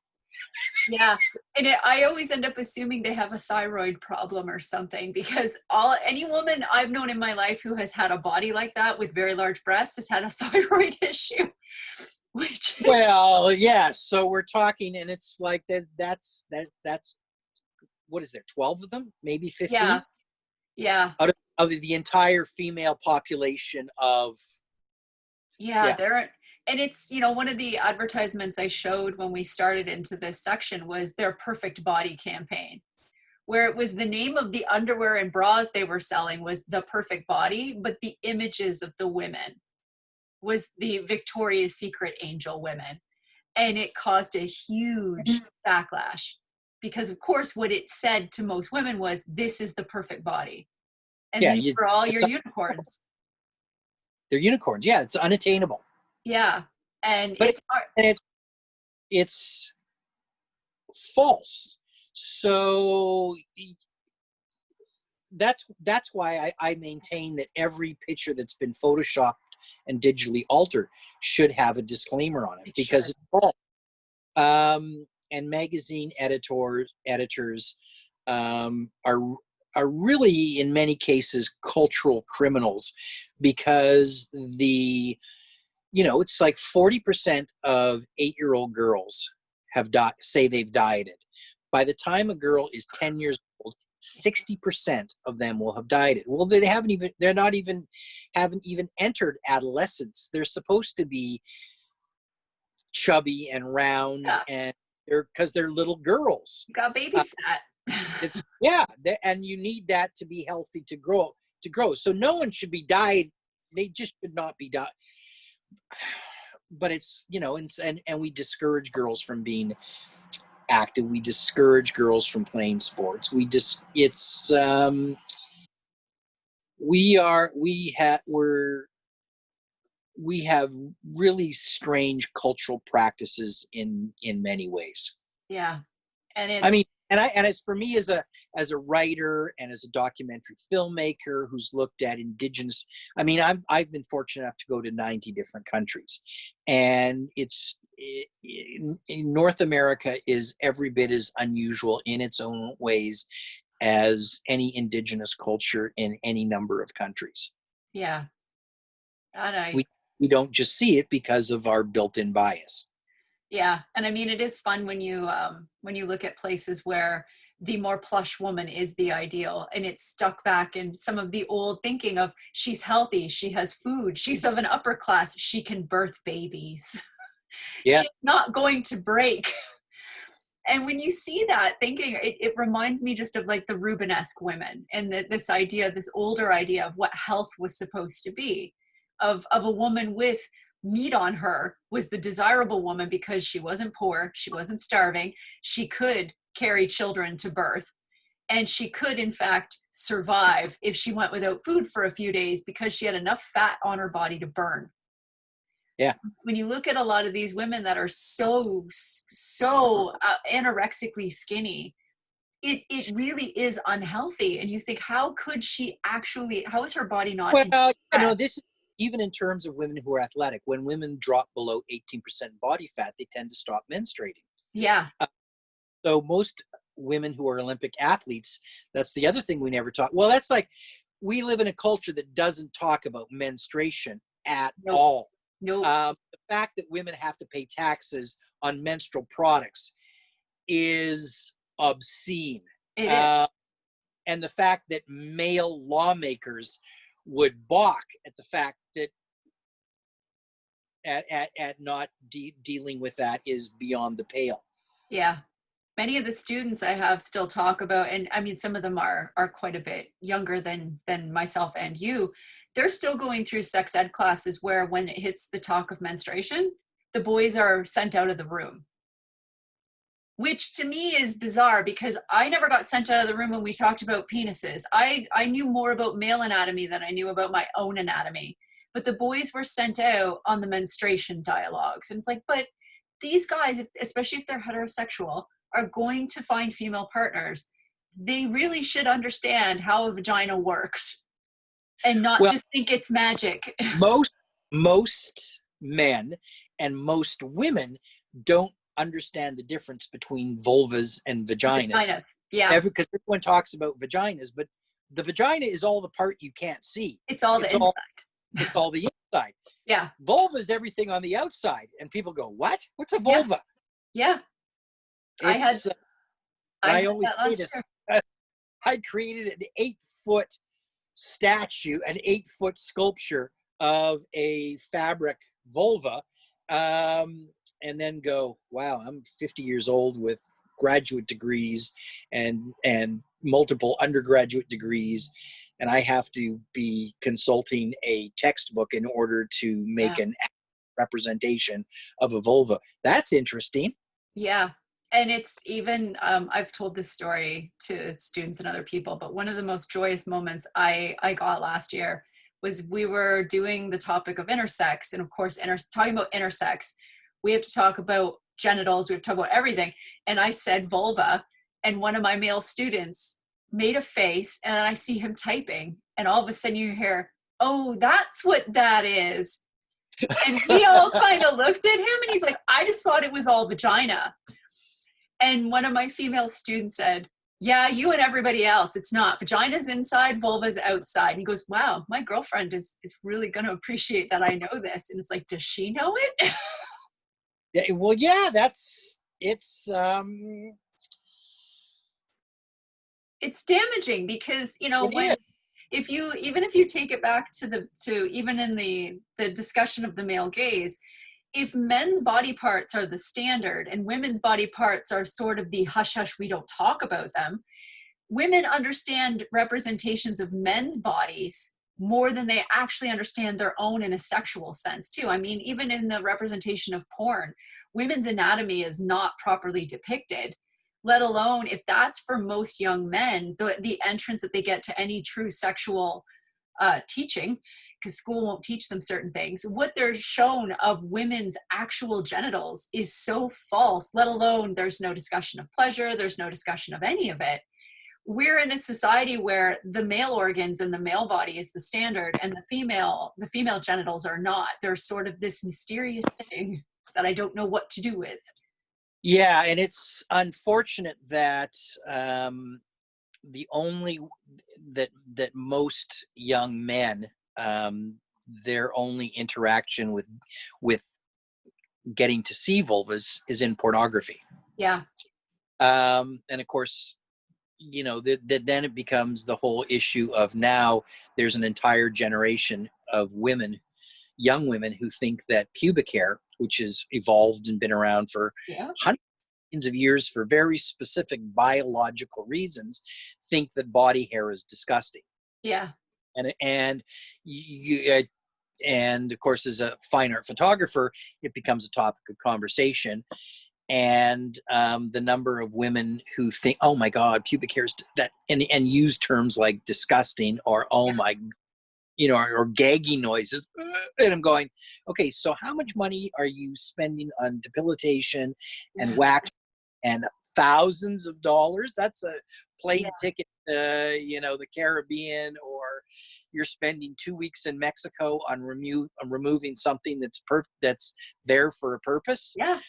Yeah. And I always end up assuming they have a thyroid problem or something because any woman I've known in my life who has had a body like that with very large breasts has had a thyroid issue. Well, yeah. So we're talking, and it's like that's what is there? 12 of them, maybe 15. Yeah. Yeah. Out of the entire female population of. Yeah. And it's, one of the advertisements I showed when we started into this section was their perfect body campaign, where it was the name of the underwear and bras they were selling was the perfect body, but the images of the women was the Victoria's Secret angel women. And it caused a huge backlash because, of course, what it said to most women was, this is the perfect body. And these were all your unicorns. They're unicorns. Yeah, it's unattainable. Yeah. And it's false. So that's why I maintain that every picture that's been photoshopped and digitally altered should have a disclaimer on it, It because should. it's false. And magazine editors are really, in many cases, cultural criminals, because it's like 40% of 8-year-old girls say they've dieted. By the time a girl is 10 years old, 60% of them will have dieted. Well, haven't even entered adolescence. They're supposed to be chubby and round, Yeah. and they're little girls. You got baby fat. It's and you need that to be healthy to grow. So no one should be diet. They just should not be diet. But it's, and we discourage girls from being active. We discourage girls from playing sports. We have really strange cultural practices in many ways. Yeah. And I it's, mean, and as for me, as a writer and as a documentary filmmaker who's looked at indigenous, I mean, I've been fortunate enough to go to 90 different countries, and in North America is every bit as unusual in its own ways as any indigenous culture in any number of countries. yeah. And We don't just see it because of our built-in bias. yeah. And I mean, it is fun when you look at places where the more plush woman is the ideal, and it's stuck back in some of the old thinking of, she's healthy, she has food, she's of an upper class, she can birth babies. Yeah. She's not going to break. And when you see that thinking, it reminds me just of like the Rubenesque women, and this idea, this older idea of what health was supposed to be, of a woman with meat on her was the desirable woman, because she wasn't poor, she wasn't starving, she could carry children to birth, and she could in fact survive if she went without food for a few days, because she had enough fat on her body to burn. Yeah. When you look at a lot of these women that are so anorexically skinny, it really is unhealthy. And you think, how is her body not in Well, stress? this is even in terms of women who are athletic. When women drop below 18% body fat, they tend to stop menstruating. Yeah. So most women who are Olympic athletes, that's the other thing we never talk. Well, that's like, we live in a culture that doesn't talk about menstruation at Nope. all. Nope. The fact that women have to pay taxes on menstrual products is obscene. It is. And the fact that male lawmakers would balk at the fact that at not dealing with that is beyond the pale. Yeah. Many of the students I have still talk about, and I mean, some of them are quite a bit younger than myself and you. They're still going through sex ed classes where, when it hits the talk of menstruation, the boys are sent out of the room, which to me is bizarre, because I never got sent out of the room when we talked about penises. I knew more about male anatomy than I knew about my own anatomy, but the boys were sent out on the menstruation dialogues. And it's like, but these guys, especially if they're heterosexual, are going to find female partners. They really should understand how a vagina works, and not just think it's magic. Most men and most women don't understand the difference between vulvas and vaginas. Yeah. Because everyone talks about vaginas, but the vagina is all the part you can't see. It's all the inside. It's all the inside. Yeah. Vulva is everything on the outside. And people go, what? What's a vulva? Yeah. I always say this. I created an 8-foot statue, an 8-foot sculpture of a fabric vulva, and then go, wow, I'm 50 years old with graduate degrees and multiple undergraduate degrees, and I have to be consulting a textbook in order to make an representation of a vulva. That's interesting. Yeah. And it's even, I've told this story to students and other people, but one of the most joyous moments I got last year was, we were doing the topic of intersex. And of course, talking about intersex, we have to talk about genitals, we have to talk about everything. And I said vulva, and one of my male students made a face, and then I see him typing, and all of a sudden you hear, "Oh, that's what that is." And we all kind of looked at him, and he's like, "I just thought it was all vagina." And one of my female students said, "Yeah, you and everybody else, it's not. Vagina's inside, vulva's outside." And he goes, "Wow, my girlfriend is really going to appreciate that I know this." And it's like, does she know it? Yeah, well, yeah, It's damaging because, you know, it is. even if you take it back to even in the discussion of the male gaze, if men's body parts are the standard and women's body parts are sort of the hush hush, we don't talk about them, women understand representations of men's bodies more than they actually understand their own in a sexual sense too. I mean, even in the representation of porn, women's anatomy is not properly depicted, let alone if that's for most young men, the entrance that they get to any true sexual teaching, because school won't teach them certain things. What they're shown of women's actual genitals is so false, let alone there's no discussion of pleasure, there's no discussion of any of it. We're in a society where the male organs and the male body is the standard, and the female genitals are not. They're sort of this mysterious thing that I don't know what to do with. Yeah, and it's unfortunate that the only that most young men, their only interaction with getting to see vulvas is in pornography. Yeah. And of course, you know, then it becomes the whole issue of now there's an entire generation of women, young women, who think that pubic hair, which has evolved and been around for Yeah. hundreds of years for very specific biological reasons, think that body hair is disgusting. Yeah. And you and of course, as a fine art photographer, it becomes a topic of conversation. And the number of women who think, "Oh my God, pubic hair is that," and use terms like disgusting or "oh Yeah. my," you know, or gaggy noises. And I'm going, okay, so how much money are you spending on debilitation and Yeah. wax and thousands of dollars? That's a plane Yeah. ticket, you know, the Caribbean, or you're spending 2 weeks in Mexico on removing something that's there for a purpose. Yeah.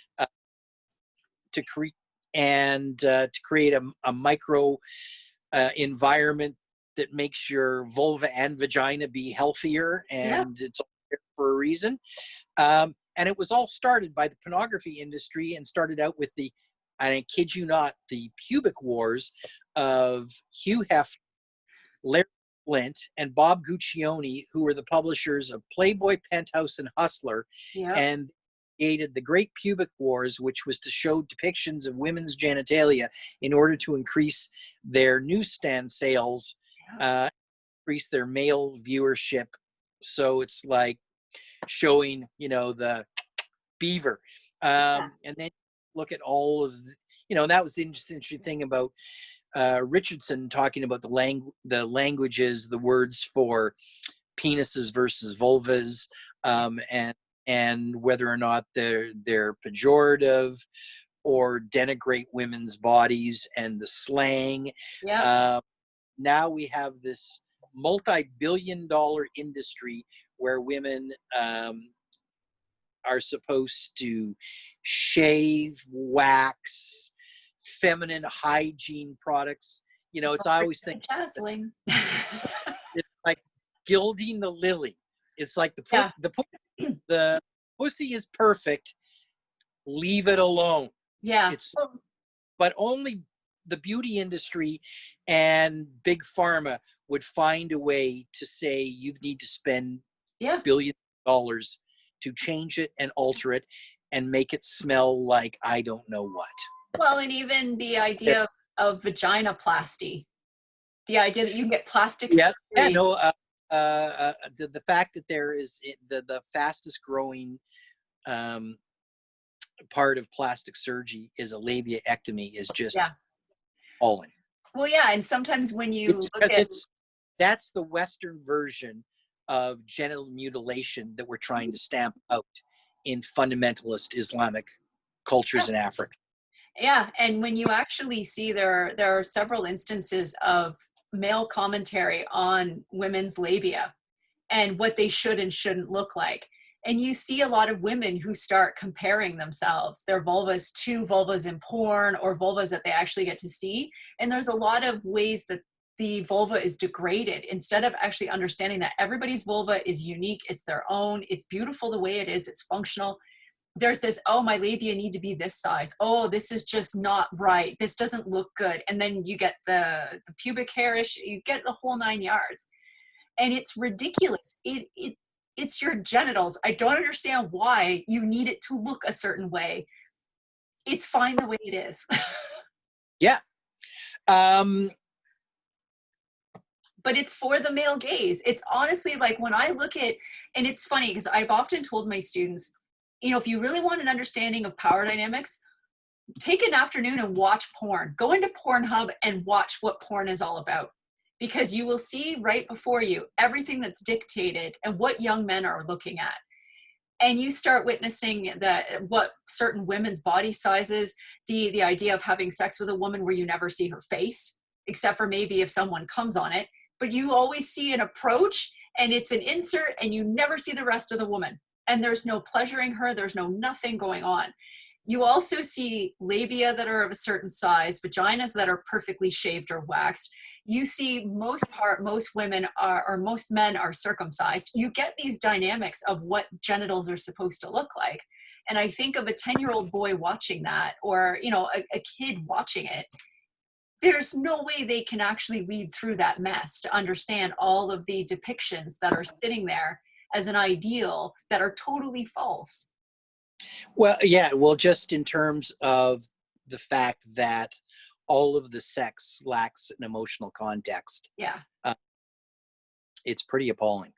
To create to create a micro environment that makes your vulva and vagina be healthier, Yeah. and it's all there for a reason. And it was all started by the pornography industry, and started out with I kid you not, the pubic wars of Hugh Hefner, Larry Flint, and Bob Guccione, who were the publishers of Playboy, Penthouse, and Hustler. Yeah. And created the Great Pubic Wars, which was to show depictions of women's genitalia in order to increase their newsstand sales, increase their male viewership. So it's like showing, you know, the beaver. And then look at all of you know, that was the interesting thing about Richardson talking about the languages, the words for penises versus vulvas, and whether or not they're pejorative or denigrate women's bodies, and the slang. Yeah. Now we have this multi-billion-dollar industry where women are supposed to shave, wax, feminine hygiene products. You know, it's I always think Dazzling. it's like gilding the lily. It's like Yeah. the pussy is perfect. Leave it alone. Yeah. It's but only the beauty industry and big pharma would find a way to say you need to spend Yeah. billions of dollars to change it and alter it and make it smell like I don't know what. Well, and even the idea of vaginoplasty, the idea that you can get plastic Yeah, surgery. no. The fact that there is the fastest growing part of plastic surgery is a labiectomy is just appalling. Well, yeah, and sometimes when you look at That's the Western version of genital mutilation that we're trying to stamp out in fundamentalist Islamic cultures in Africa. Yeah, and when you actually see there are several instances of male commentary on women's labia and what they should and shouldn't look like. And you see a lot of women who start comparing themselves, their vulvas to vulvas in porn or vulvas that they actually get to see. And there's a lot of ways that the vulva is degraded instead of actually understanding that everybody's vulva is unique, it's their own, it's beautiful the way it is, it's functional. There's this, oh, my labia need to be this size, oh, this is just not right, this doesn't look good, and then you get the pubic hair issue, you get the whole 9 yards, and it's ridiculous. It's your genitals. I don't understand why you need it to look a certain way. It's fine the way it is. Yeah. But it's for the male gaze. It's honestly like when I look at, and it's funny because I've often told my students, if you really want an understanding of power dynamics, take an afternoon and watch porn. Go into Pornhub and watch what porn is all about, because you will see right before you everything that's dictated and what young men are looking at. And you start witnessing that what certain women's body sizes, the idea of having sex with a woman where you never see her face, except for maybe if someone comes on it, but you always see an approach and it's an insert and you never see the rest of the woman. And there's no pleasuring her, there's no nothing going on. You also see labia that are of a certain size, vaginas that are perfectly shaved or waxed. You see most women are, or most men are circumcised. You get these dynamics of what genitals are supposed to look like. And I think of a 10-year-old boy watching that, or, a kid watching it. There's no way they can actually read through that mess to understand all of the depictions that are sitting there as an ideal that are totally false. Well, yeah. Well, just in terms of the fact that all of the sex lacks an emotional context, Yeah. it's pretty appalling.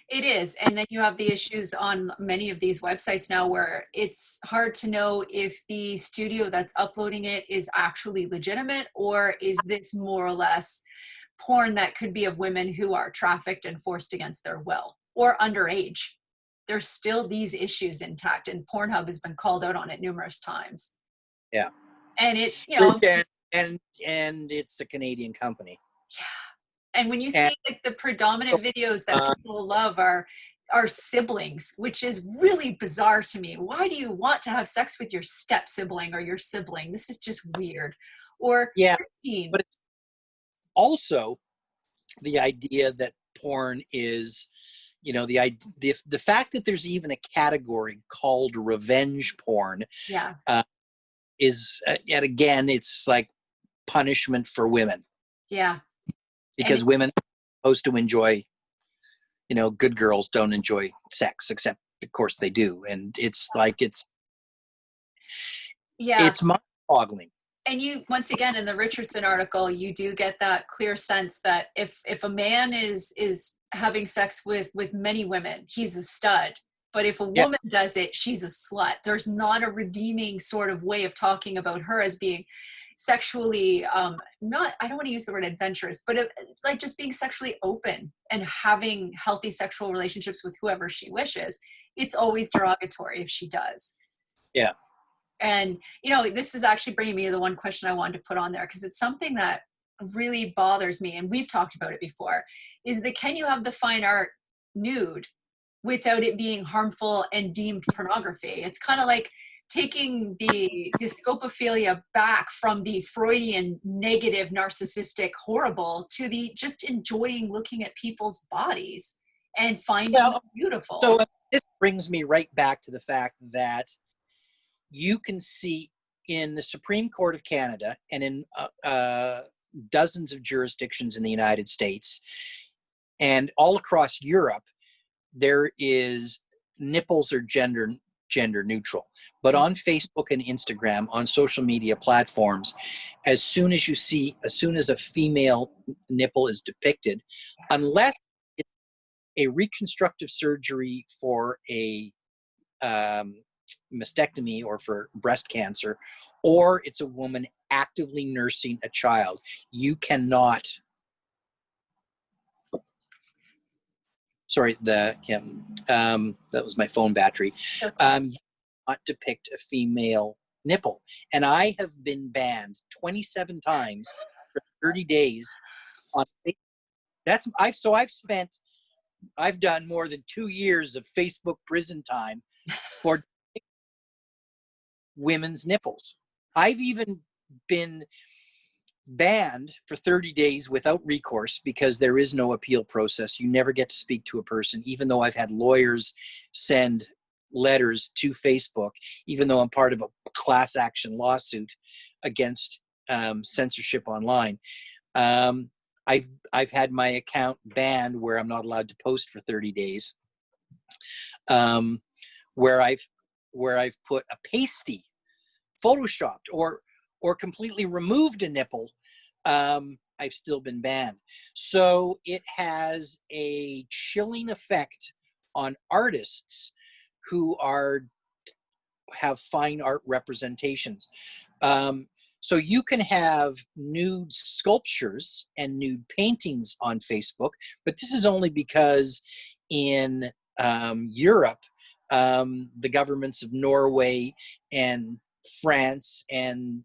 It is. And then you have the issues on many of these websites now where it's hard to know if the studio that's uploading it is actually legitimate, or is this more or less porn that could be of women who are trafficked and forced against their will or underage. There's still these issues intact, and Pornhub has been called out on it numerous times. Yeah. And it's, And it's a Canadian company. yeah. And when you And see like the predominant videos that people love are siblings, which is really bizarre to me. Why do you want to have sex with your step sibling or your sibling? This is just weird. Or yeah, 13. but it's also the idea that porn is, the fact that there's even a category called revenge porn Yeah. is, yet again, it's like punishment for women. Yeah. Because women are supposed to enjoy, good girls don't enjoy sex, except of course they do. And it's like, it's mind-boggling. And you, once again, in the Richardson article, you do get that clear sense that if a man is having sex with many women, he's a stud. But if a woman does it, she's a slut. There's not a redeeming sort of way of talking about her as being sexually not, I don't want to use the word adventurous, but like just being sexually open and having healthy sexual relationships with whoever she wishes. It's always derogatory if she does. Yeah. And this is actually bringing me to the one question I wanted to put on there, because it's something that really bothers me, and we've talked about it before, is that can you have the fine art nude without it being harmful and deemed pornography? It's kind of like taking the scopophilia back from the Freudian negative, narcissistic, horrible to the just enjoying looking at people's bodies and finding them beautiful. So this brings me right back to the fact that you can see in the Supreme Court of Canada and in dozens of jurisdictions in the United States and all across Europe, there is nipples are gender neutral. But on Facebook and Instagram, on social media platforms, as soon as a female nipple is depicted, unless it's a reconstructive surgery for a mastectomy or for breast cancer, or it's a woman actively nursing a child, you cannot. Sorry, that was my phone battery. Not depict a female nipple, and I have been banned 27 times for 30 days on that's I've done more than 2 years of Facebook prison time for women's nipples. I've even been banned for 30 days without recourse because there is no appeal process. You never get to speak to a person, even though I've had lawyers send letters to Facebook, even though I'm part of a class action lawsuit against censorship online. I've had my account banned where I'm not allowed to post for 30 days. Where I've put a pasty, photoshopped or completely removed a nipple, I've still been banned. So it has a chilling effect on artists who have fine art representations. So you can have nude sculptures and nude paintings on Facebook, but this is only because in Europe, the governments of Norway and France and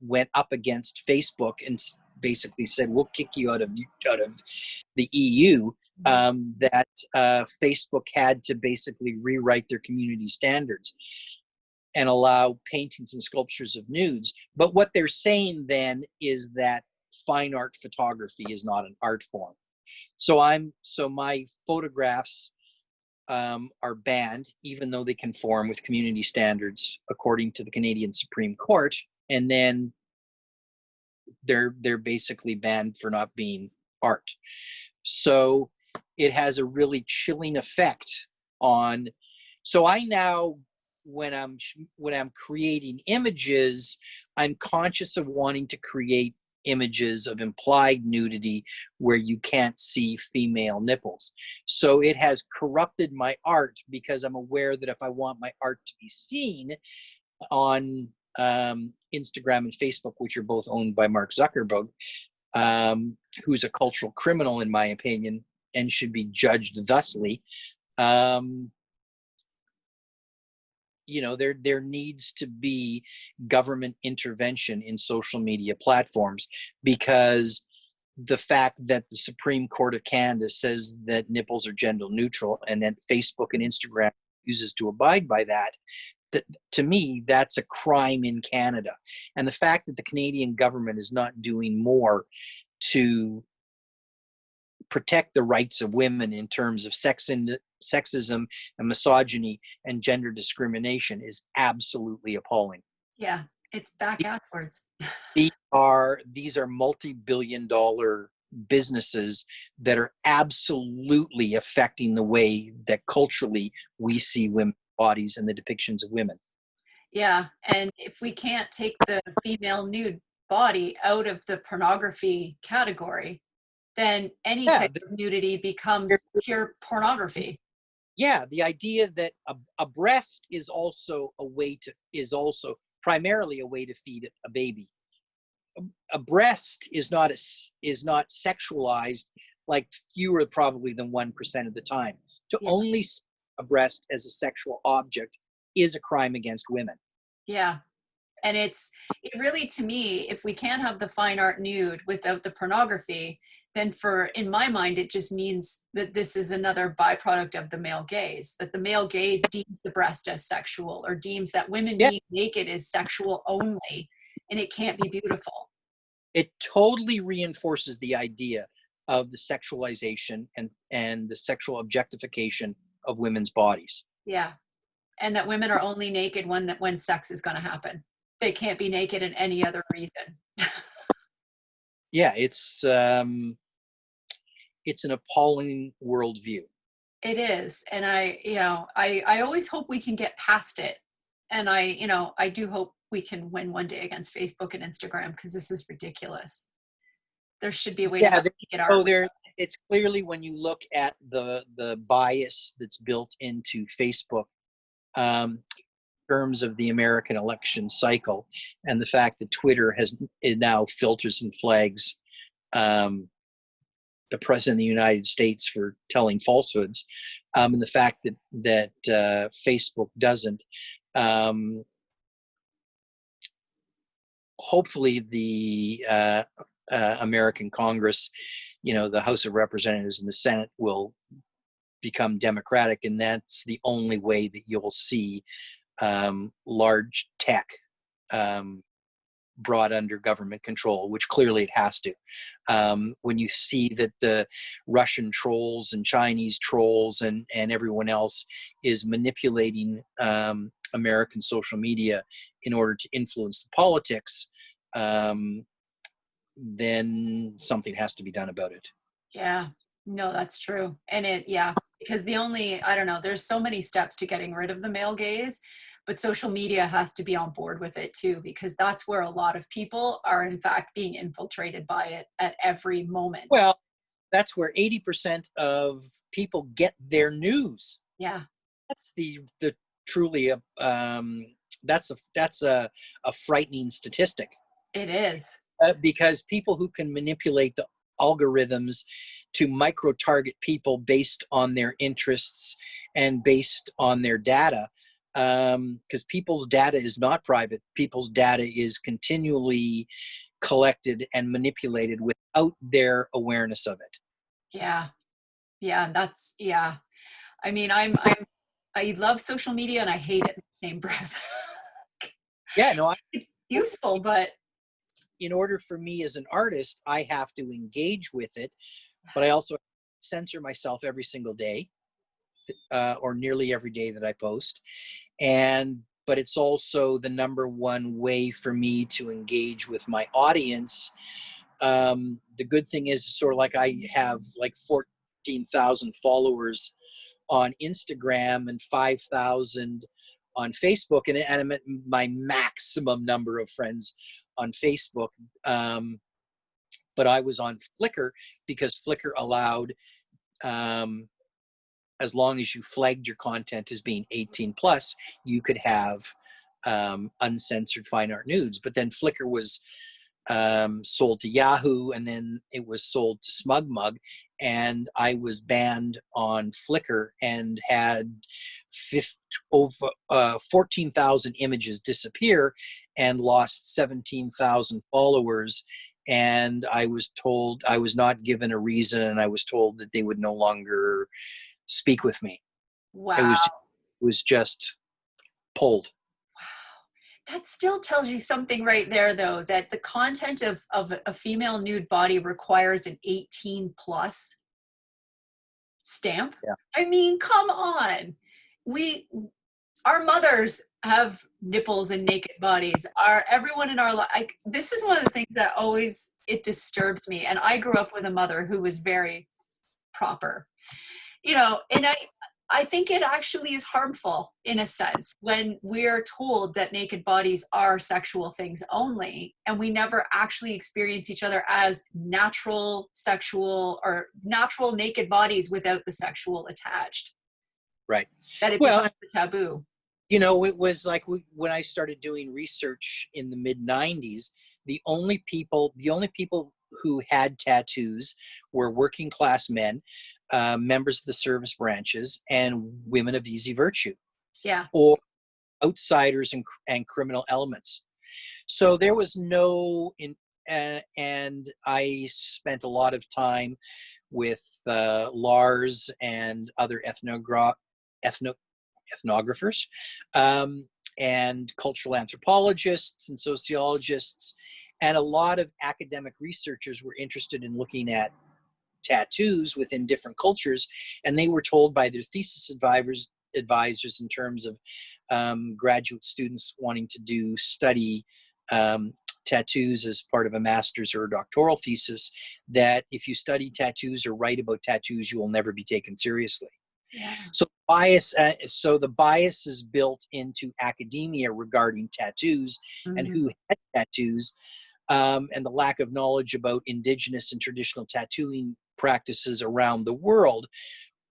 went up against Facebook and basically said, "We'll kick you out of the EU." That Facebook had to basically rewrite their community standards and allow paintings and sculptures of nudes. But what they're saying then is that fine art photography is not an art form. So my photographs are banned, even though they conform with community standards according to the Canadian Supreme Court, and then they're basically banned for not being art. So it has a really chilling effect on. So I now, when I'm creating images, I'm conscious of wanting to create images of implied nudity where you can't see female nipples. So it has corrupted my art because I'm aware that if I want my art to be seen on Instagram and Facebook, which are both owned by Mark Zuckerberg, who's a cultural criminal in my opinion and should be judged thusly, there needs to be government intervention in social media platforms, because the fact that the Supreme Court of Canada says that nipples are gender neutral and that Facebook and Instagram uses to abide by that, to me, that's a crime in Canada. And the fact that the Canadian government is not doing more to protect the rights of women in terms of sexism and misogyny and gender discrimination is absolutely appalling. Yeah, it's back-asswards. These are multi-billion-dollar businesses that are absolutely affecting the way that culturally we see women's bodies and the depictions of women. Yeah, and if we can't take the female nude body out of the pornography category, then any type of nudity becomes pure pornography. Yeah, the idea that a breast is also primarily a way to feed a baby. A breast is not sexualized, like fewer probably than 1% of the time. To only see a breast as a sexual object is a crime against women. Yeah. And it really, to me, if we can't have the fine art nude without the pornography, then in my mind, it just means that this is another byproduct of the male gaze, that the male gaze deems the breast as sexual, or deems that women being naked is sexual only, and it can't be beautiful. It totally reinforces the idea of the sexualization and the sexual objectification of women's bodies. Yeah. And that women are only naked when sex is going to happen. They can't be naked in any other reason. Yeah, it's an appalling worldview. It is. And I always hope we can get past it. And I do hope we can win one day against Facebook and Instagram, because this is ridiculous. There should be a way to get our. It's clearly, when you look at the bias that's built into Facebook, in terms of the American election cycle, and the fact that Twitter it now filters and flags the president of the United States for telling falsehoods, and the fact that Facebook doesn't. hopefully the American Congress, the House of Representatives and the Senate will become Democratic, and that's the only way that you'll see large tech brought under government control, which clearly it has to. When you see that the Russian trolls and Chinese trolls and everyone else is manipulating American social media in order to influence the politics, then something has to be done about it. Yeah, no, that's true. And because I don't know, there's so many steps to getting rid of the male gaze, but social media has to be on board with it too, because that's where a lot of people are in fact being infiltrated by it at every moment. Well, that's where 80% of people get their news. Yeah. That's the truly that's a frightening statistic. It is. Because people who can manipulate the algorithms to micro-target people based on their interests and based on their data, because people's data is not private. People's data is continually collected and manipulated without their awareness of it. Yeah. Yeah. I mean, I love social media and I hate it in the same breath. Yeah, no, it's useful, but in order for me as an artist, I have to engage with it, but I also censor myself every single day, or nearly every day that I post. But it's also the number one way for me to engage with my audience. The good thing is sort of like I have like 14,000 followers on Instagram and 5,000 on Facebook, and I'm at my maximum number of friends on Facebook. But I was on Flickr because Flickr allowed, as long as you flagged your content as being 18 plus, you could have uncensored fine art nudes. But then Flickr was sold to Yahoo, and then it was sold to SmugMug, and I was banned on Flickr and had over 14,000 images disappear and lost 17,000 followers. And I was told, I was not given a reason, and I was told that they would no longer speak with me. Wow. It was just pulled. That still tells you something right there, though, that the content of a female nude body requires an 18 plus stamp. Yeah. I mean, come on. Our mothers have nipples and naked bodies. Everyone in our life, this is one of the things that always, it disturbs me. And I grew up with a mother who was very proper, and I think it actually is harmful in a sense when we're told that naked bodies are sexual things only, and we never actually experience each other as natural sexual or natural naked bodies without the sexual attached. Right. That it becomes a taboo. It was like when I started doing research in the mid 90s, the only people who had tattoos were working class men, members of the service branches, and women of easy virtue. Yeah. Or outsiders and criminal elements. So there was no, and I spent a lot of time with Lars and other ethnographers, and cultural anthropologists and sociologists, and a lot of academic researchers were interested in looking at tattoos within different cultures, and they were told by their thesis advisors in terms of graduate students wanting to study tattoos as part of a master's or a doctoral thesis, that if you study tattoos or write about tattoos, you will never be taken seriously. Yeah. So the bias is built into academia regarding tattoos, mm-hmm. and who had tattoos, and the lack of knowledge about indigenous and traditional tattooing practices around the world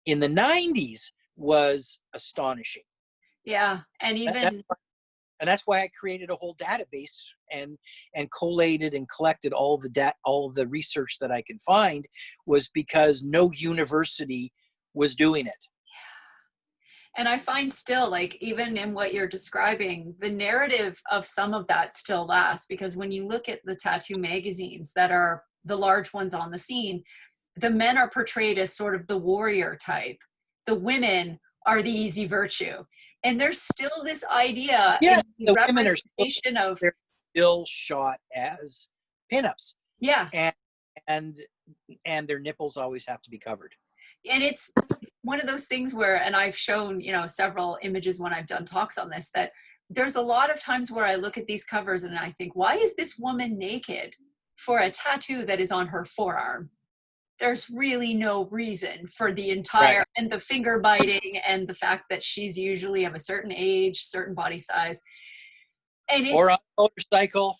in the 90s was astonishing. Yeah, and that's why I created a whole database and collated and collected all of the research that I could find, was because no university was doing it. And I find still, like, even in what you're describing, the narrative of some of that still lasts, because when you look at the tattoo magazines that are the large ones on the scene, the men are portrayed as sort of the warrior type. The women are the easy virtue. And there's still this idea Yeah, in the the women are still, representation of, they're still shot as pinups, yeah. and and and their nipples always have to be covered. And it's one of those things where, and I've shown, several images when I've done talks on this, that there's a lot of times where I look at these covers and I think, why is this woman naked for a tattoo that is on her forearm? There's really no reason for the Right. entire, and the finger biting and the fact that she's usually of a certain age, certain body size. And Or it's, on a motorcycle.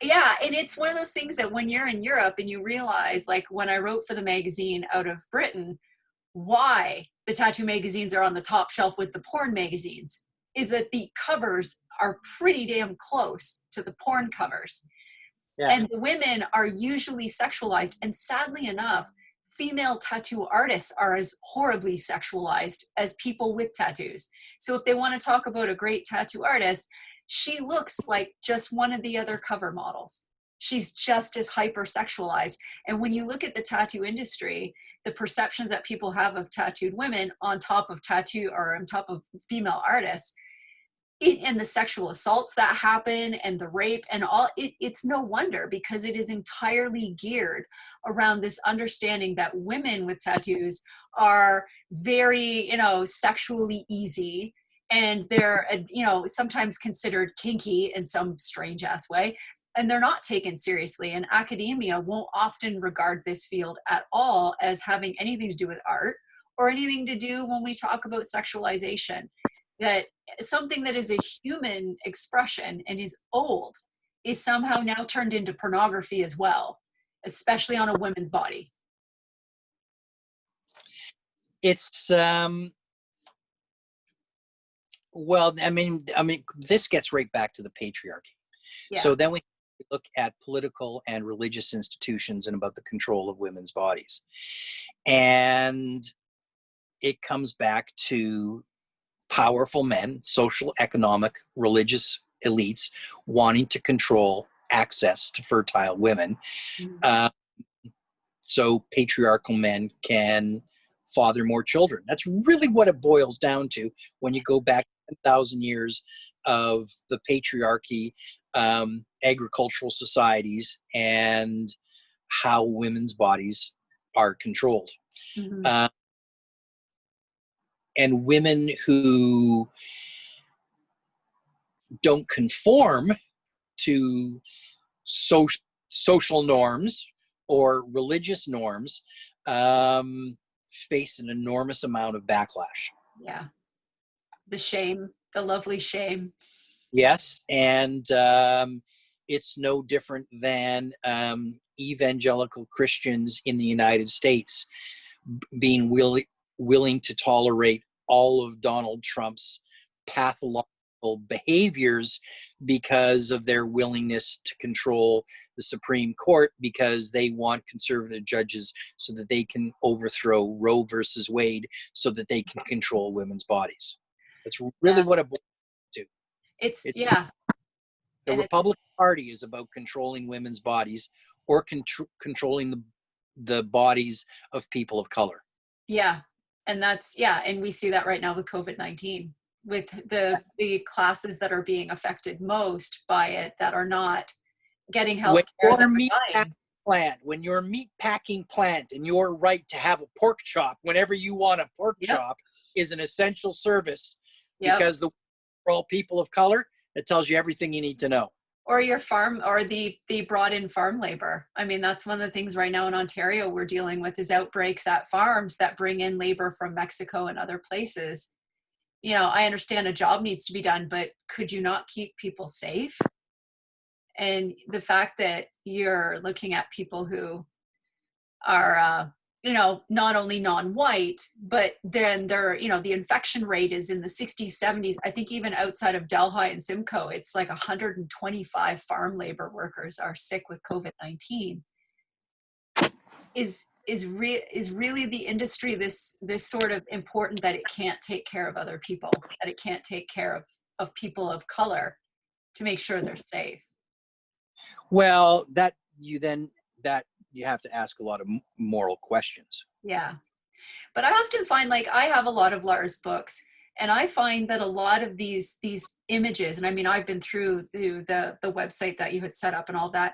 yeah, and it's one of those things that when you're in Europe and you realize, like when I wrote for the magazine out of Britain, why the tattoo magazines are on the top shelf with the porn magazines is that the covers are pretty damn close to the porn covers. Yeah. And the women are usually sexualized. And sadly enough, female tattoo artists are as horribly sexualized as people with tattoos. So if they want to talk about a great tattoo artist, she looks like just one of the other cover models. She's just as hypersexualized. And when you look at the tattoo industry, the perceptions that people have of tattooed women on top of tattoo or on top of female artists, and the sexual assaults that happen and the rape and all, it's no wonder, because it is entirely geared around this understanding that women with tattoos are very, sexually easy, and they're, sometimes considered kinky in some strange ass way, and they're not taken seriously. And academia won't often regard this field at all as having anything to do with art or anything to do when we talk about sexualization. That something that is a human expression and is old is somehow now turned into pornography as well, especially on a woman's body. It's well, I mean, this gets right back to the patriarchy. Yeah. So then we look at political and religious institutions and about the control of women's bodies, and it comes back to powerful men, social, economic, religious elites wanting to control access to fertile women. Mhm. So patriarchal men can father more children. That's really what it boils down to when you go back 10,000 years of the patriarchy, agricultural societies, and how women's bodies are controlled. Mhm. Uh, and women who don't conform to so, social norms or religious norms face an enormous amount of backlash. Yeah. The shame, the lovely shame. Yes, and it's no different than evangelical Christians in the United States being willing to tolerate all of Donald Trump's pathological behaviors because of their willingness to control the Supreme Court, because they want conservative judges so that they can overthrow Roe versus Wade, so that they can control women's bodies. That's really Yeah. what it boils down to. It's, It, yeah. the And it's, Republican Party is about controlling women's bodies, or controlling the bodies of people of color. yeah. And that's, yeah. And we see that right now with COVID-19, with the classes that are being affected most by it, that are not getting health When care, you're that a meat are dying. plant, when you're a meat packing plant, and your right to have a pork chop whenever you want a pork Yep. chop is an essential service, Yep. because for all people of color, it tells you everything you need to know. Or your farm, or the brought in farm labor. I mean, that's one of the things right now in Ontario we're dealing with, is outbreaks at farms that bring in labor from Mexico and other places. I understand a job needs to be done, but could you not keep people safe? And the fact that you're looking at people who are, not only non-white, but then they're, the infection rate is in the 60s, 70s. I think even outside of Delhi and Simcoe, it's like 125 farm labor workers are sick with COVID-19. Is is really the industry this sort of important that it can't take care of other people, that it can't take care of people of color to make sure they're safe? Well, that you have to ask a lot of moral questions. Yeah. But I often find, like, I have a lot of Lars books, and I find that a lot of these images, and I mean, I've been through the website that you had set up and all that.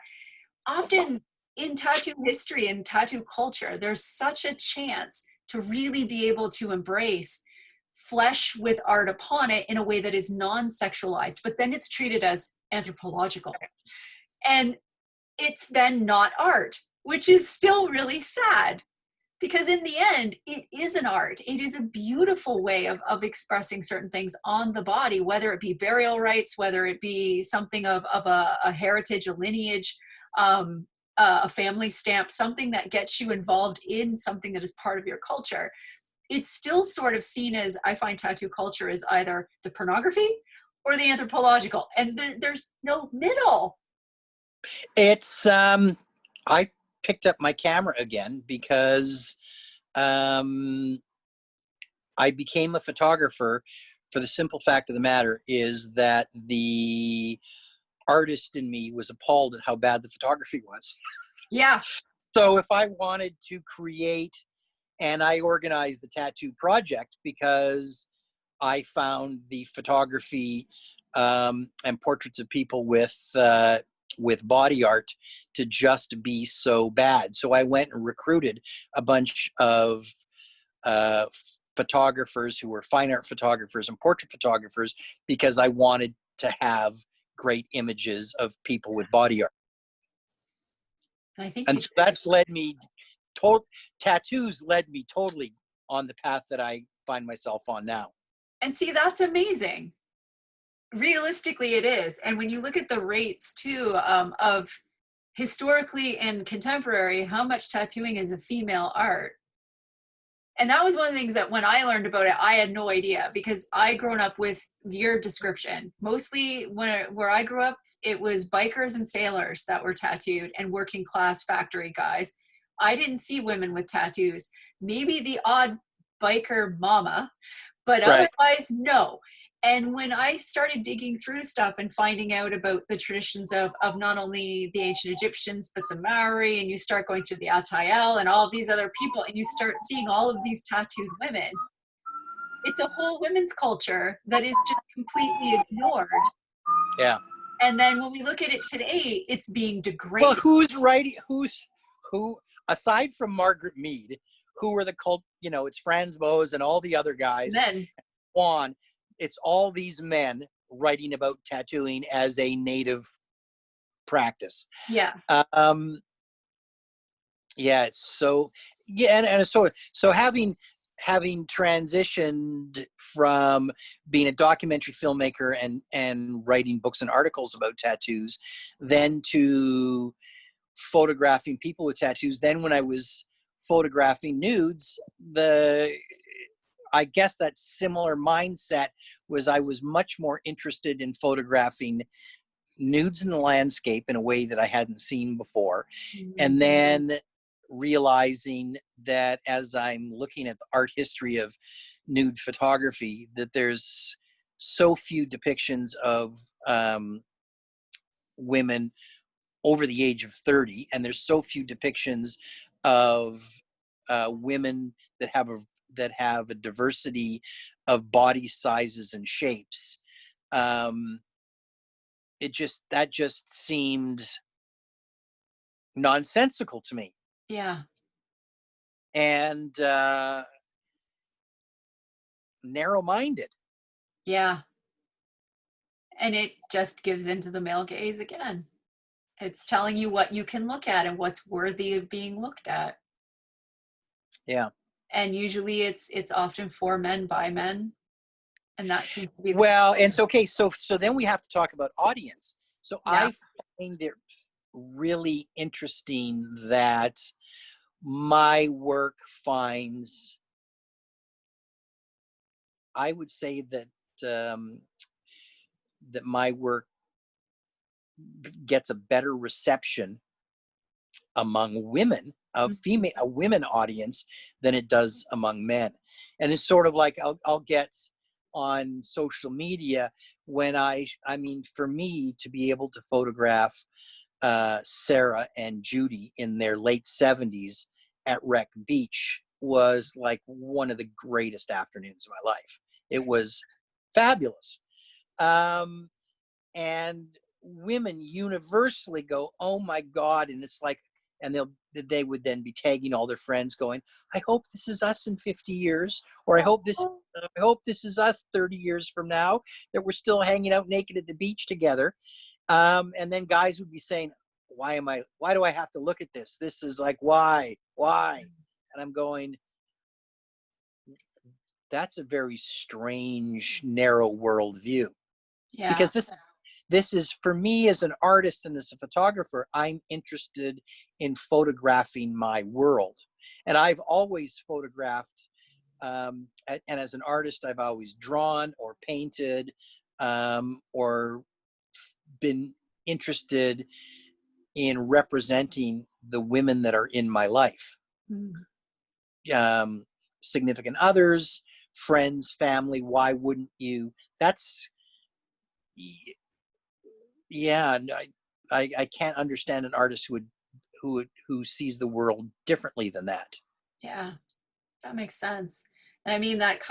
Often in tattoo history and tattoo culture, there's such a chance to really be able to embrace flesh with art upon it in a way that is non-sexualized, but then it's treated as anthropological. And it's then not art, which is still really sad, because in the end it is an art. It is a beautiful way of expressing certain things on the body, whether it be burial rites, whether it be something of a heritage, a lineage, a family stamp, something that gets you involved in something that is part of your culture. It's still sort of seen as, I find tattoo culture is either the pornography or the anthropological, and there's no middle. It's I picked up my camera again because I became a photographer for the simple fact of the matter is that the artist in me was appalled at how bad the photography was. Yeah. So if I wanted to create, and I organized the tattoo project because I found the photography and portraits of people with body art to just be so bad. So I went and recruited a bunch of uh, photographers who were fine art photographers and portrait photographers because I wanted to have great images of people with body art. And I think And you so did. that's led me, tattoos led me totally on the path that I find myself on now. And see, that's amazing. Realistically, it is. And when you look at the rates too, of historically and contemporary, how much tattooing is a female art. And that was one of the things that when I learned about it, I had no idea, because I grown up with your description. Mostly where I grew up, it was bikers and sailors that were tattooed and working class factory guys. I didn't see women with tattoos. Maybe the odd biker mama, but Right. otherwise, no. And when I started digging through stuff and finding out about the traditions of not only the ancient Egyptians, but the Maori, and you start going through the Atayal and all of these other people, and you start seeing all of these tattooed women, it's a whole women's culture that is just completely ignored. Yeah. And then when we look at it today, it's being Well, degraded. who's writing? Who aside from Margaret Mead, who are the cult? You know, it's Franz Boas and all the other guys. Men. Juan. It's all these men writing about tattooing as a native practice. Yeah. Yeah, it's so yeah, and so having transitioned from being a documentary filmmaker and writing books and articles about tattoos, then to photographing people with tattoos. Then when I was photographing nudes, I guess that similar mindset was I was much more interested in photographing nudes in the landscape in a way that I hadn't seen before. And then realizing that as I'm looking at the art history of nude photography, that there's so few depictions of women over the age of 30, and there's so few depictions of women that have a diversity of body sizes and shapes. That just seemed nonsensical to me, Yeah. and narrow-minded. Yeah. And it just gives into the male gaze again. It's telling you what you can look at and what's worthy of being looked at. Yeah. And usually it's often for men by men, and that seems to be the Well, and so okay, so then we have to talk about audience. So yeah. I find it really interesting that my work finds, I would say that my work gets a better reception among women a women audience than it does among men. And it's sort of like I'll get on social media when I mean, for me to be able to photograph Sarah and Judy in their late 70s at Wreck Beach was like one of the greatest afternoons of my life. It was fabulous. And women universally go, "Oh my God." And it's like, and they would then be tagging all their friends going, "I hope this is us in 50 years, or I hope this is us 30 years from now, that we're still hanging out naked at the beach together." And then guys would be saying, why do I have to look at this? This is like, why? And I'm going, that's a very strange, narrow worldview. Yeah. Because this is, for me as an artist and as a photographer, I'm interested in photographing my world. And I've always photographed, and as an artist, I've always drawn or painted, or been interested in representing the women that are in my life. Mm. Significant others, friends, family. Why wouldn't you? That's, yeah. I can't understand an artist who sees the world differently than that. Yeah, that makes sense. And I mean, that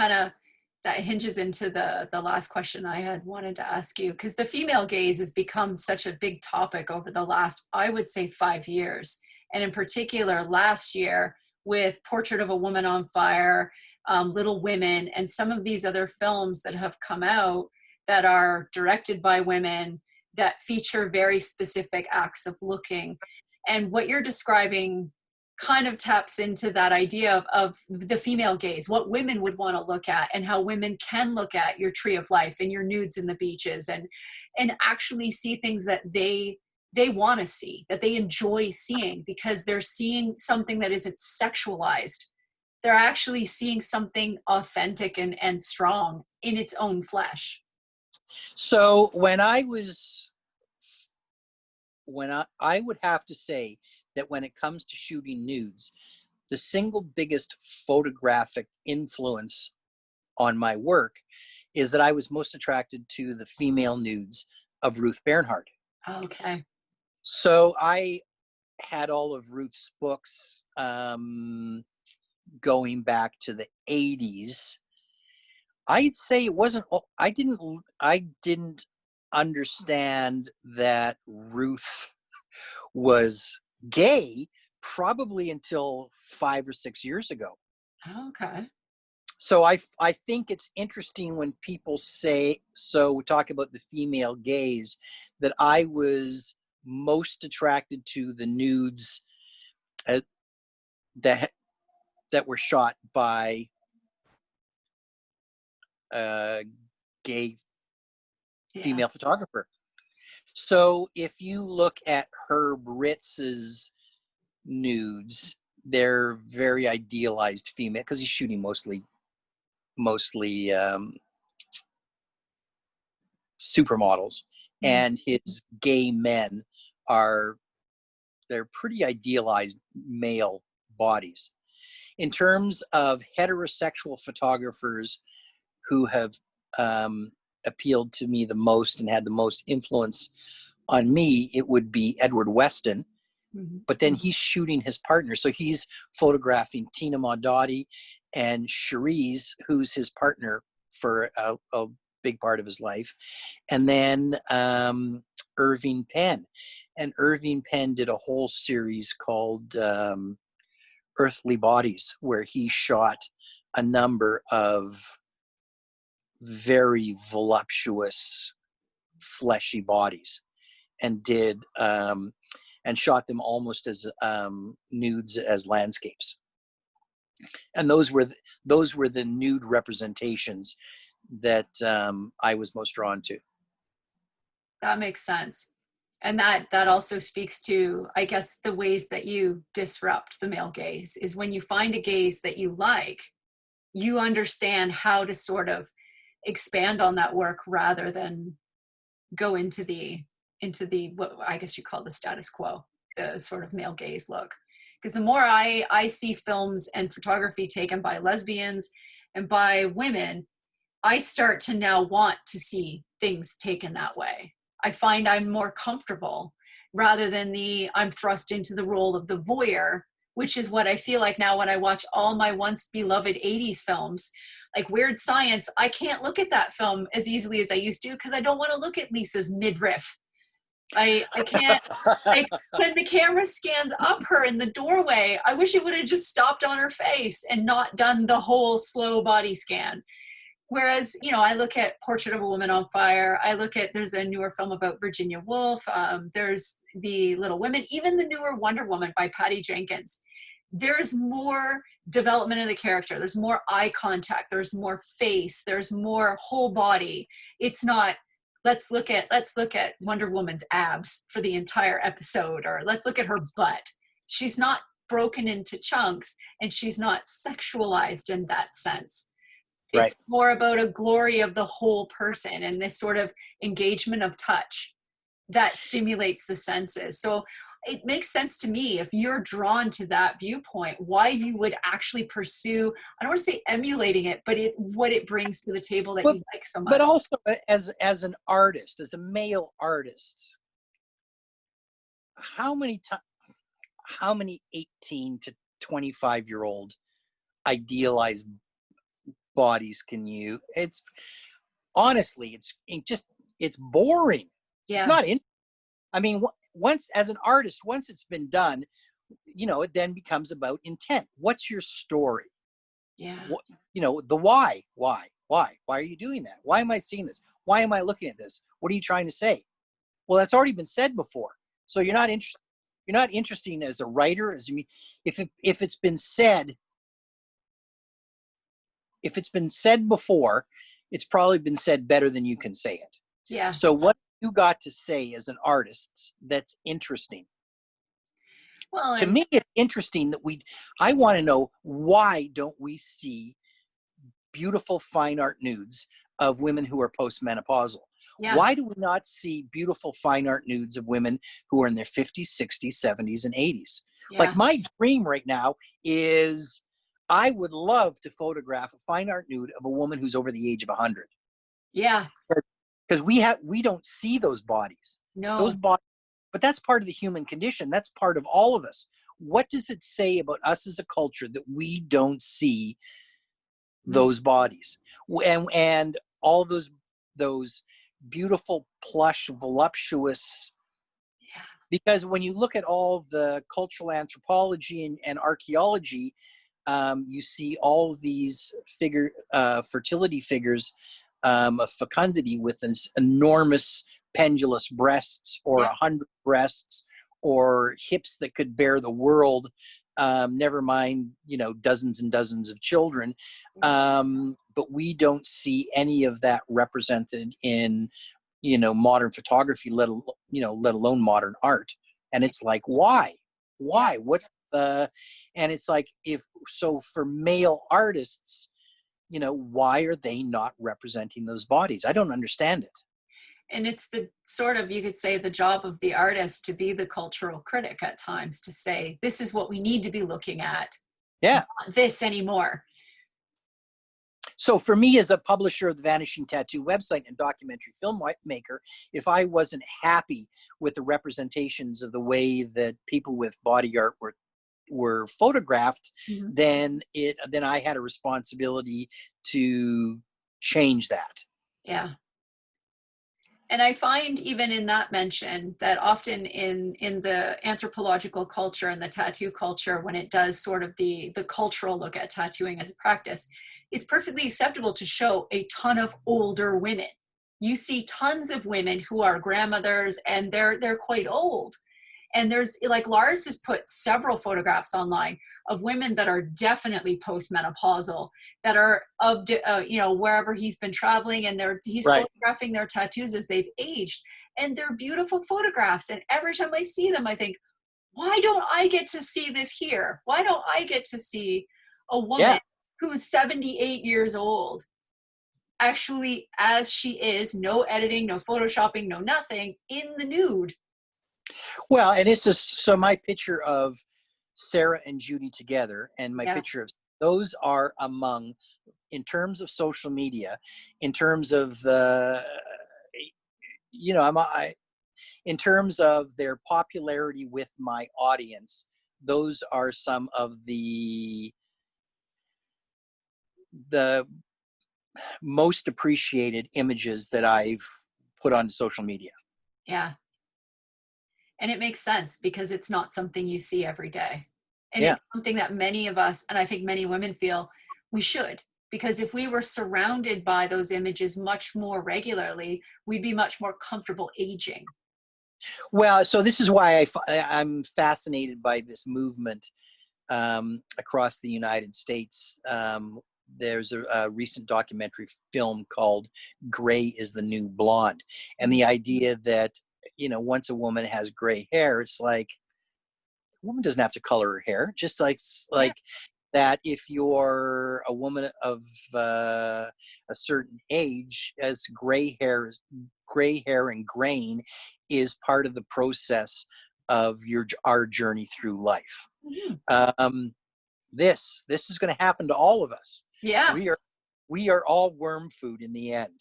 hinges into the last question I had wanted to ask you, because the female gaze has become such a big topic over the last, I would say, 5 years. And in particular, last year with Portrait of a Woman on Fire, Little Women, and some of these other films that have come out that are directed by women that feature very specific acts of looking. And what you're describing kind of taps into that idea of the female gaze, what women would want to look at, and how women can look at your tree of life and your nudes in the beaches, and actually see things that they want to see, that they enjoy seeing, because they're seeing something that isn't sexualized. They're actually seeing something authentic and strong in its own flesh. So I would have to say that when it comes to shooting nudes, the single biggest photographic influence on my work is that I was most attracted to the female nudes of Ruth Bernhard. Okay. So I had all of Ruth's books going back to the 80s. I'd say it wasn't, I didn't understand that Ruth was gay probably until 5 or 6 years ago. Okay. So I think it's interesting when people say, so we talk about the female gaze, that I was most attracted to the nudes that were shot by a gay female photographer. So if you look at Herb Ritz's nudes, they're very idealized female, because he's shooting mostly supermodels, and his gay men they're pretty idealized male bodies. In terms of heterosexual photographers who have appealed to me the most and had the most influence on me, it would be Edward Weston. But then he's shooting his partner. So he's photographing Tina Modotti and Cherise, who's his partner for a big part of his life. And then Irving Penn. And Irving Penn did a whole series called Earthly Bodies, where he shot a number of very voluptuous, fleshy bodies, and did and shot them almost as nudes, as landscapes. And those were the nude representations that I was most drawn to. That makes sense. And that also speaks to, I guess, the ways that you disrupt the male gaze is when you find a gaze that you like, you understand how to sort of expand on that work rather than go into the what I guess you call the status quo, the sort of male gaze look. Because the more I see films and photography taken by lesbians and by women, I start to now want to see things taken that way. I find I'm more comfortable rather than I'm thrust into the role of the voyeur, which is what I feel like now when I watch all my once beloved 80s films, like Weird Science. I can't look at that film as easily as I used to because I don't want to look at Lisa's midriff. I can't, like, when the camera scans up her in the doorway, I wish it would have just stopped on her face and not done the whole slow body scan. Whereas, I look at Portrait of a Woman on Fire. I look at, there's a newer film about Virginia Woolf. There's the Little Women, even the newer Wonder Woman by Patty Jenkins. There's more development of the character. There's more eye contact. There's more face. There's more whole body. It's not, let's look at Wonder Woman's abs for the entire episode, or let's look at her butt. She's not broken into chunks, and she's not sexualized in that sense. It's more about a glory of the whole person and this sort of engagement of touch that stimulates the senses. So it makes sense to me, if you're drawn to that viewpoint, why you would actually pursue, I don't want to say emulating it, but it's what it brings to the table that you like so much. But also as an artist, as a male artist, how many 18 to 25-year-old idealized bodies can you, it's honestly, it's boring. Yeah. It's not in, I mean, once as an artist, once it's been done, it then becomes about intent. What's your story? Yeah. The why are you doing that? Why am I seeing this? Why am I looking at this? What are you trying to say? Well, that's already been said before. So you're not interesting as a writer, if it's been said before, it's probably been said better than you can say it. Yeah. So what you got to say as an artist that's interesting? Well, to me, it's interesting that I want to know, why don't we see beautiful fine art nudes of women who are postmenopausal? Yeah. Why do we not see beautiful fine art nudes of women who are in their 50s, 60s, 70s, and 80s? Yeah. Like, my dream right now is I would love to photograph a fine art nude of a woman who's over the age of 100. Yeah. Because we don't see those bodies. No. Those bodies, but that's part of the human condition. That's part of all of us. What does it say about us as a culture that we don't see those bodies and all those beautiful, plush, voluptuous? Yeah. Because when you look at all the cultural anthropology and archaeology, you see all of these fertility figures of fecundity with this enormous pendulous breasts, or 100 breasts, or hips that could bear the world. Never mind, dozens and dozens of children. But we don't see any of that represented in, modern photography, let alone modern art. And it's like, why? What's and it's like, for male artists, why are they not representing those bodies? I don't understand it. And it's the sort of, you could say, the job of the artist to be the cultural critic at times, to say, this is what we need to be looking at. Yeah. Not this anymore. So for me, as a publisher of the Vanishing Tattoo website and documentary filmmaker, if I wasn't happy with the representations of the way that people with body art were photographed, Mm-hmm. then I had a responsibility to change that. Yeah. And I find even in that mention that often in the anthropological culture and the tattoo culture, when it does sort of the cultural look at tattooing as a practice, it's perfectly acceptable to show a ton of older women. You see tons of women who are grandmothers and they're quite old. And there's, like, Lars has put several photographs online of women that are definitely postmenopausal, that are of, wherever he's been traveling, and he's Right. photographing their tattoos as they've aged. And they're beautiful photographs. And every time I see them, I think, why don't I get to see this here? Why don't I get to see a woman who's 78 years old, actually as she is, no editing, no photoshopping, no nothing, in the nude? Well, and it's just, so my picture of Sarah and Judy together and my Yeah. picture of those are among, in terms of social media, in terms of the, you know, in terms of their popularity with my audience, those are some of the most appreciated images that I've put on social media. Yeah. And it makes sense because it's not something you see every day. And Yeah. it's something that many of us, and I think many women feel we should, because if we were surrounded by those images much more regularly, we'd be much more comfortable aging. Well, so this is why I'm fascinated by this movement across the United States. There's a recent documentary film called Gray is the New Blonde. And the idea that, you know, once a woman has gray hair, it's like, a woman doesn't have to color her hair, just Yeah. like that. If you're a woman of a certain age, as gray hair and grain is part of the process of our journey through life. Mhm. Um, this is going to happen to all of us. Yeah. We are all worm food in the end.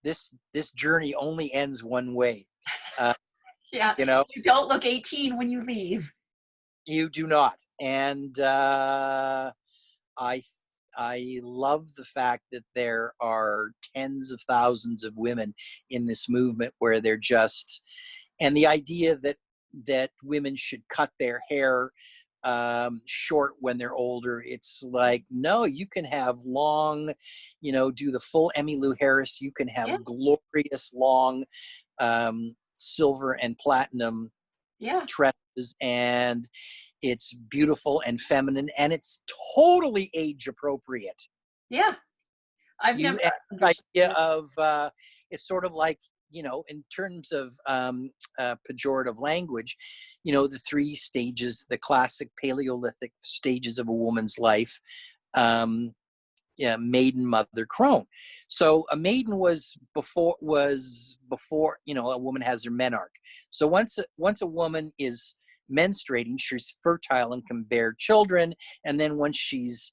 This journey only ends one way. Uh, Yeah. you know, You don't look 18 when you leave. you do not. And I I love the fact that there are tens of thousands of women in this movement where they're just, and the idea that women should cut their hair short when they're older. It's like, no, you can have long, you know, do the full Emmylou Harris. You can Yeah. have glorious long silver and platinum Yeah. tresses, and it's beautiful and feminine, and it's totally age appropriate. Yeah. I've You never and the understood idea it. of it's sort of like, you know, in terms of pejorative language, you know, the three stages, the classic Paleolithic stages of a woman's life. Um, yeah, maiden, mother, crone. So a maiden was before, you know, a woman has her menarche. So once a woman is menstruating, she's fertile and can bear children, and then once she's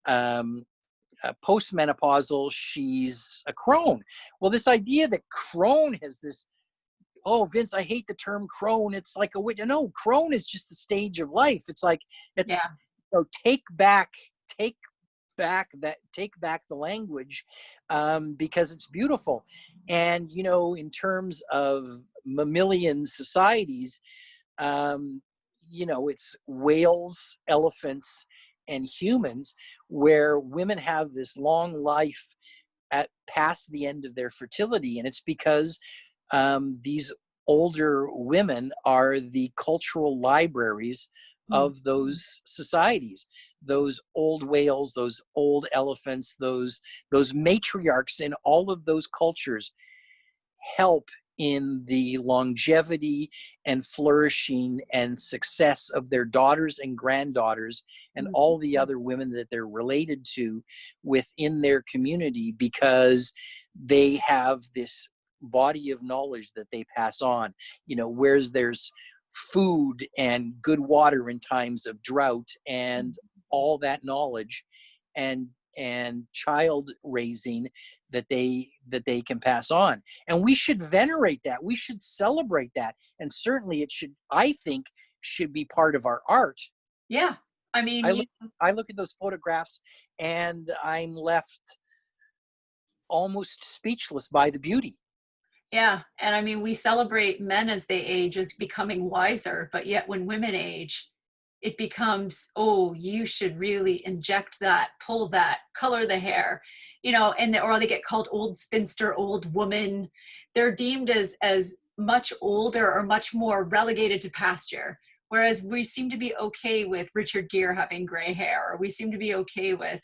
um, postmenopausal, she's a crone. Well, this idea that crone has this, oh, Vince, I hate the term crone. It's like a witch. No, crone is just the stage of life. It's like, it's, Yeah. you know, take back the language, because it's beautiful. And, you know, in terms of mammalian societies, um, you know, it's whales, elephants, and humans, where women have this long life at past the end of their fertility. And it's because these older women are the cultural libraries Mm. of those societies, those old whales, those old elephants, those matriarchs in all of those cultures help in the longevity and flourishing and success of their daughters and granddaughters and all the Mhm. other women that they're related to within their community, because they have this body of knowledge that they pass on. You know, whereas there's food and good water in times of drought and all that knowledge and child raising that they can pass on. And we should venerate that, we should celebrate that, and certainly it should, I think, should be part of our art. Yeah. I mean, i you look I look at those photographs and I'm left almost speechless by the beauty. Yeah. And I mean, we celebrate men as they age as becoming wiser, but yet when women age, it becomes, oh, you should really inject that, pull that, color the hair, you know, and or they get called old spinster, old woman. They're deemed as much older or much more relegated to pasture. Whereas we seem to be okay with Richard Gere having gray hair, or we seem to be okay with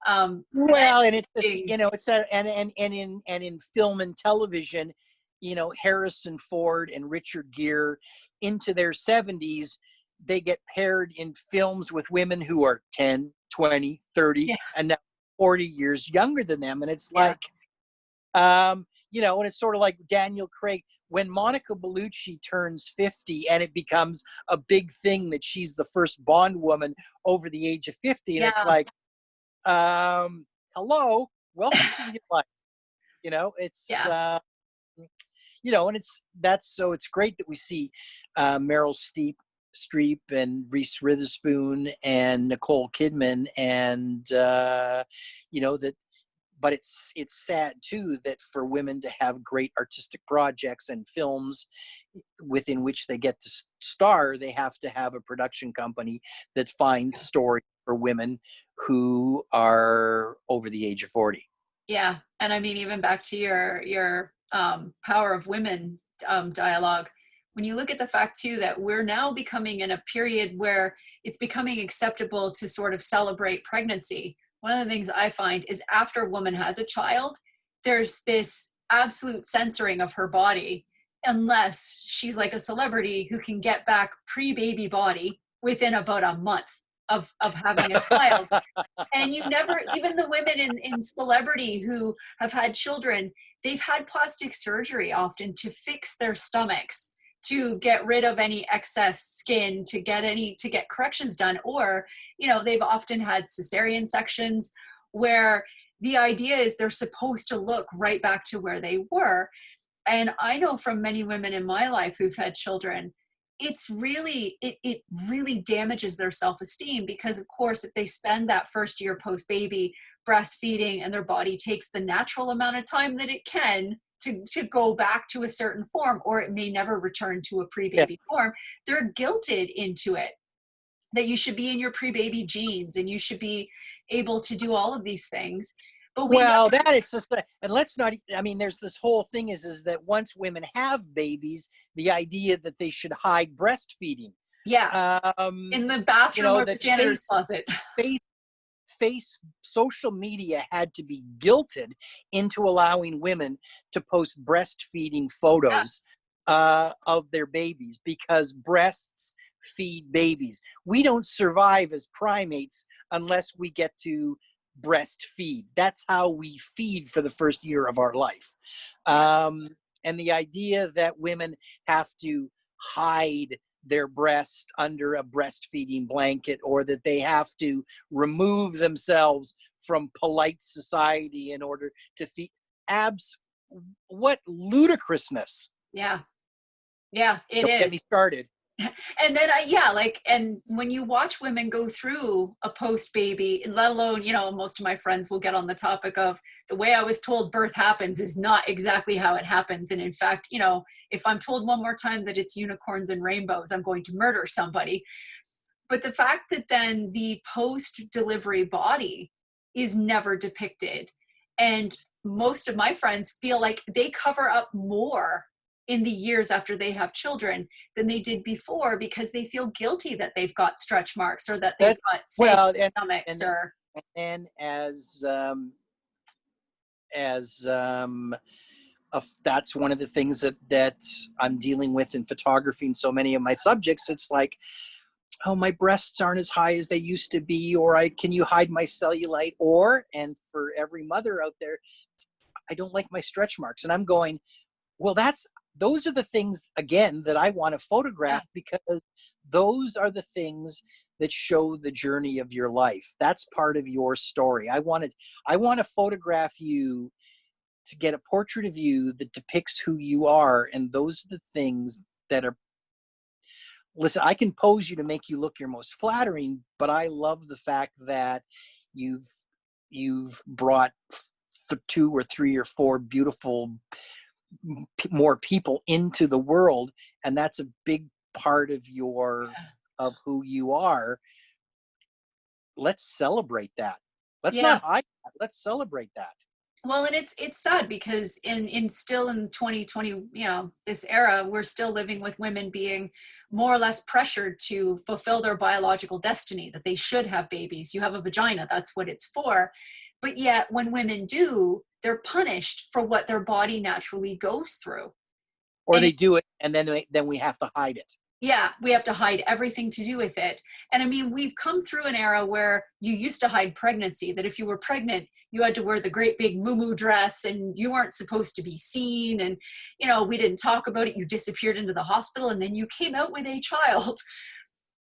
men Well, and it's this, being, you know, it's a, and in film and television, you know, Harrison Ford and Richard Gere into their 70s, they get paired in films with women who are 10, 20, 30, yeah, and now 40 years younger than them. And it's yeah, like, and it's sort of like Daniel Craig when Monica Bellucci turns 50 and it becomes a big thing that she's the first Bond woman over the age of 50. And it's Yeah. like, hello, welcome to your life. It's, Yeah. and it's great that we see Meryl Streep and Reese Witherspoon and Nicole Kidman and, that, but it's sad too that for women to have great artistic projects and films within which they get to star, they have to have a production company that finds stories for women who are over the age of 40. Yeah. And I mean, even back to your Power of Women dialogue, when you look at the fact too that we're now becoming in a period where it's becoming acceptable to sort of celebrate pregnancy. One of the things I find is after a woman has a child, there's this absolute censoring of her body unless she's like a celebrity who can get back pre-baby body within about a month of having a child. And you never, even the women in celebrity who have had children, they've had plastic surgery often to fix their stomachs, to get rid of any excess skin, to get corrections done. Or, they've often had cesarean sections where the idea is they're supposed to look right back to where they were. And I know from many women in my life who've had children, it really damages their self-esteem because of course if they spend that first year post-baby breastfeeding and their body takes the natural amount of time that it can to go back to a certain form, or it may never return to a pre-baby form, they're guilted into it that you should be in your pre-baby jeans and you should be able to do all of these things. But that it's just and let's not. I mean, there's this whole thing is that once women have babies, the idea that they should hide breastfeeding. Yeah, in the bathroom or the janitor's closet. Face social media had to be guilted into allowing women to post breastfeeding photos of their babies because breasts feed babies. We don't survive as primates unless we get to breastfeed. That's how we feed for the first year of our life. And the idea that women have to hide their breast under a breastfeeding blanket, or that they have to remove themselves from polite society in order to feed, what ludicrousness. Yeah, it Don't is. get me started. And then and when you watch women go through a post baby, let alone, most of my friends will get on the topic of the way I was told birth happens is not exactly how it happens. And in fact, if I'm told one more time that it's unicorns and rainbows, I'm going to murder somebody. But the fact that then the post delivery body is never depicted. And most of my friends feel like they cover up more in the years after they have children than they did before because they feel guilty that they've got stretch marks or that they've got stomachs and that's one of the things that I'm dealing with in photography and so many of my subjects. It's like, oh, my breasts aren't as high as they used to be, or can you hide my cellulite? And for every mother out there, I don't like my stretch marks. And I'm going, well, those are the things, again, that I want to photograph because those are the things that show the journey of your life. That's part of your story. I want to photograph you to get a portrait of you that depicts who you are. And those are the things that are, listen, I can pose you to make you look your most flattering, but I love the fact that you've brought 2 or 3 or 4 beautiful more people into the world, and that's a big part of of who you are. Let's celebrate that. Let's not hide that. Let's celebrate that. Well, and it's sad because in still in 2020, this era, we're still living with women being more or less pressured to fulfill their biological destiny, that they should have babies. You have a vagina, that's what it's for. But yet when women do, they're punished for what their body naturally goes through. Or they do it and then we have to hide it. Yeah, we have to hide everything to do with it. And I mean, we've come through an era where you used to hide pregnancy, that if you were pregnant, you had to wear the great big moo dress and you weren't supposed to be seen. And, you know, we didn't talk about it. You disappeared into the hospital and then you came out with a child.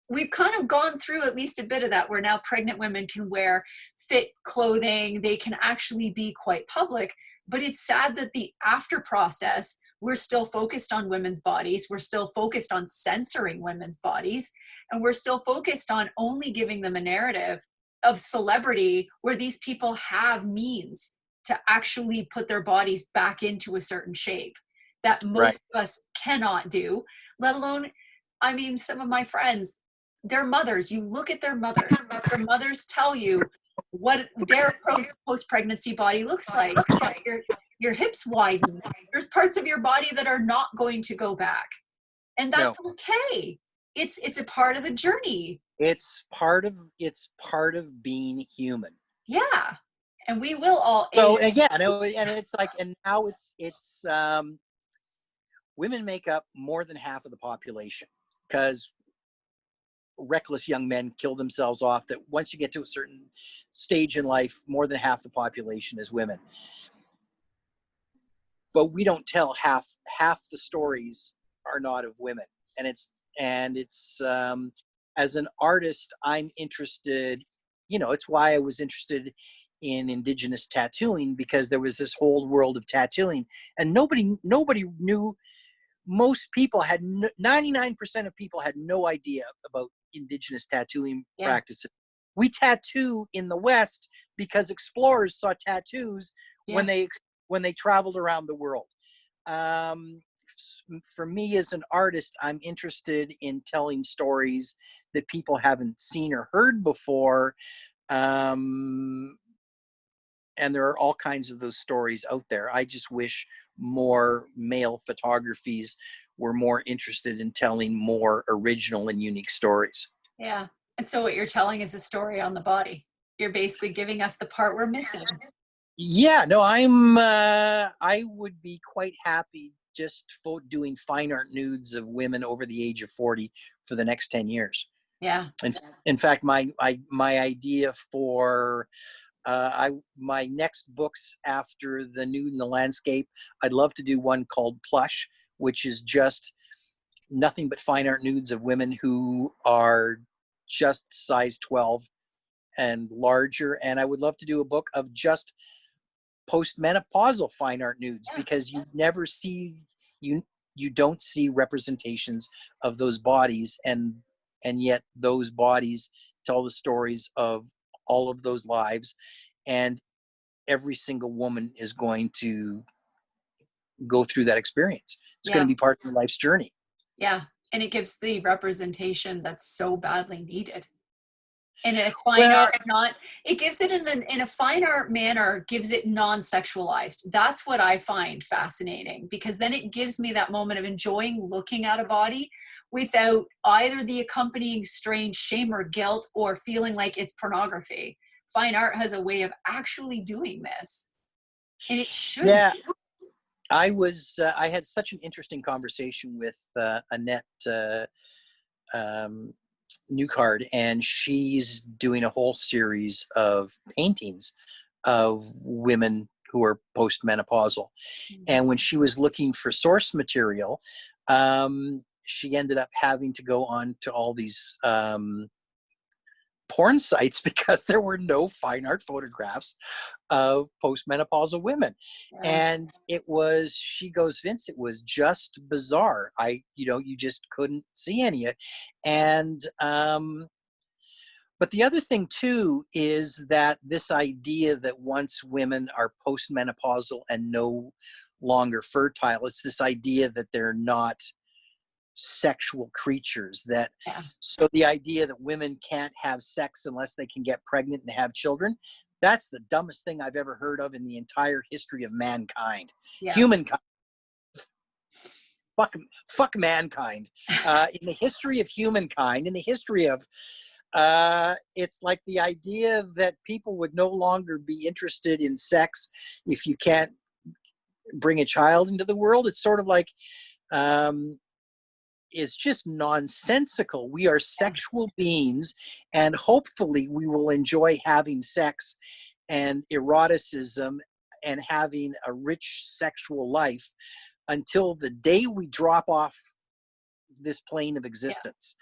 We've kind of gone through at least a bit of that, where now pregnant women can wear fit clothing. They can actually be quite public. But it's sad that the after process, we're still focused on women's bodies. We're still focused on censoring women's bodies. And we're still focused on only giving them a narrative of celebrity where these people have means to actually put their bodies back into a certain shape that Right. most of us cannot do, let alone, I mean, some of my friends, their mothers, you look at their mothers tell you what their post-pregnancy body looks like. Your hips widen. There's parts of your body that are not going to go back. And No, that's okay. It's a part of the journey. it's part of being human. Yeah. And we will all So age. again, and it's like, and now it's women make up more than half of the population because reckless young men kill themselves off. That once you get to a certain stage in life, more than half the population is women. But we don't tell half the stories are not of women, and it's as an artist, I'm interested. You know, it's why I was interested in indigenous tattooing, because there was this whole world of tattooing, and nobody knew. Most people had 99% of people had no idea about indigenous tattooing Yeah. practices. We tattoo in the West because explorers saw tattoos when Yeah. they traveled around the world. Um, for me as an artist, I'm interested in telling stories that people haven't seen or heard before. Um, and there are all kinds of those stories out there. I just wish more male photographies were more interested in telling more original and unique stories. Yeah. And so what you're telling is a story on the body. You're basically giving us the part we're missing. Yeah, no, I would be quite happy just doing fine art nudes of women over the age of 40 for the next 10 years. Yeah. In fact, my idea for my next books after the nude and the landscape, I'd love to do one called Plush, which is just nothing but fine art nudes of women who are just size 12 and larger. And I would love to do a book of just postmenopausal fine art nudes, Yeah. because you you don't see representations of those bodies, and yet those bodies tell the stories of all of those lives, and every single woman is going to go through that experience. It's going to Yeah. be part of their life's journey. Yeah. And it gives the representation that's so badly needed. In a fine Well, art, not, it gives it in a fine art manner, gives it non-sexualized. That's what I find fascinating, because then it gives me that moment of enjoying looking at a body without either the accompanying strange shame or guilt or feeling like it's pornography. Fine art has a way of actually doing this, and it should yeah, be. I had such an interesting conversation with Annette um, Newcard, and she's doing a whole series of paintings of women who are postmenopausal. And when she was looking for source material, she ended up having to go on to all these porn sites because there were no fine art photographs of postmenopausal women. Yeah. And she goes, Vince, it was just bizarre. You just couldn't see any. And but the other thing too is that this idea that once women are postmenopausal and no longer fertile, it's this idea that they're not sexual creatures. Yeah. So the idea that women can't have sex unless they can get pregnant and have children, that's the dumbest thing I've ever heard of in the entire history of mankind. Yeah. Humankind. Fuck mankind. In the history of humankind, in the history of it's like the idea that people would no longer be interested in sex if you can't bring a child into the world. It's sort of like is just nonsensical. We are sexual beings, and hopefully we will enjoy having sex and eroticism and having a rich sexual life until the day we drop off this plane of existence.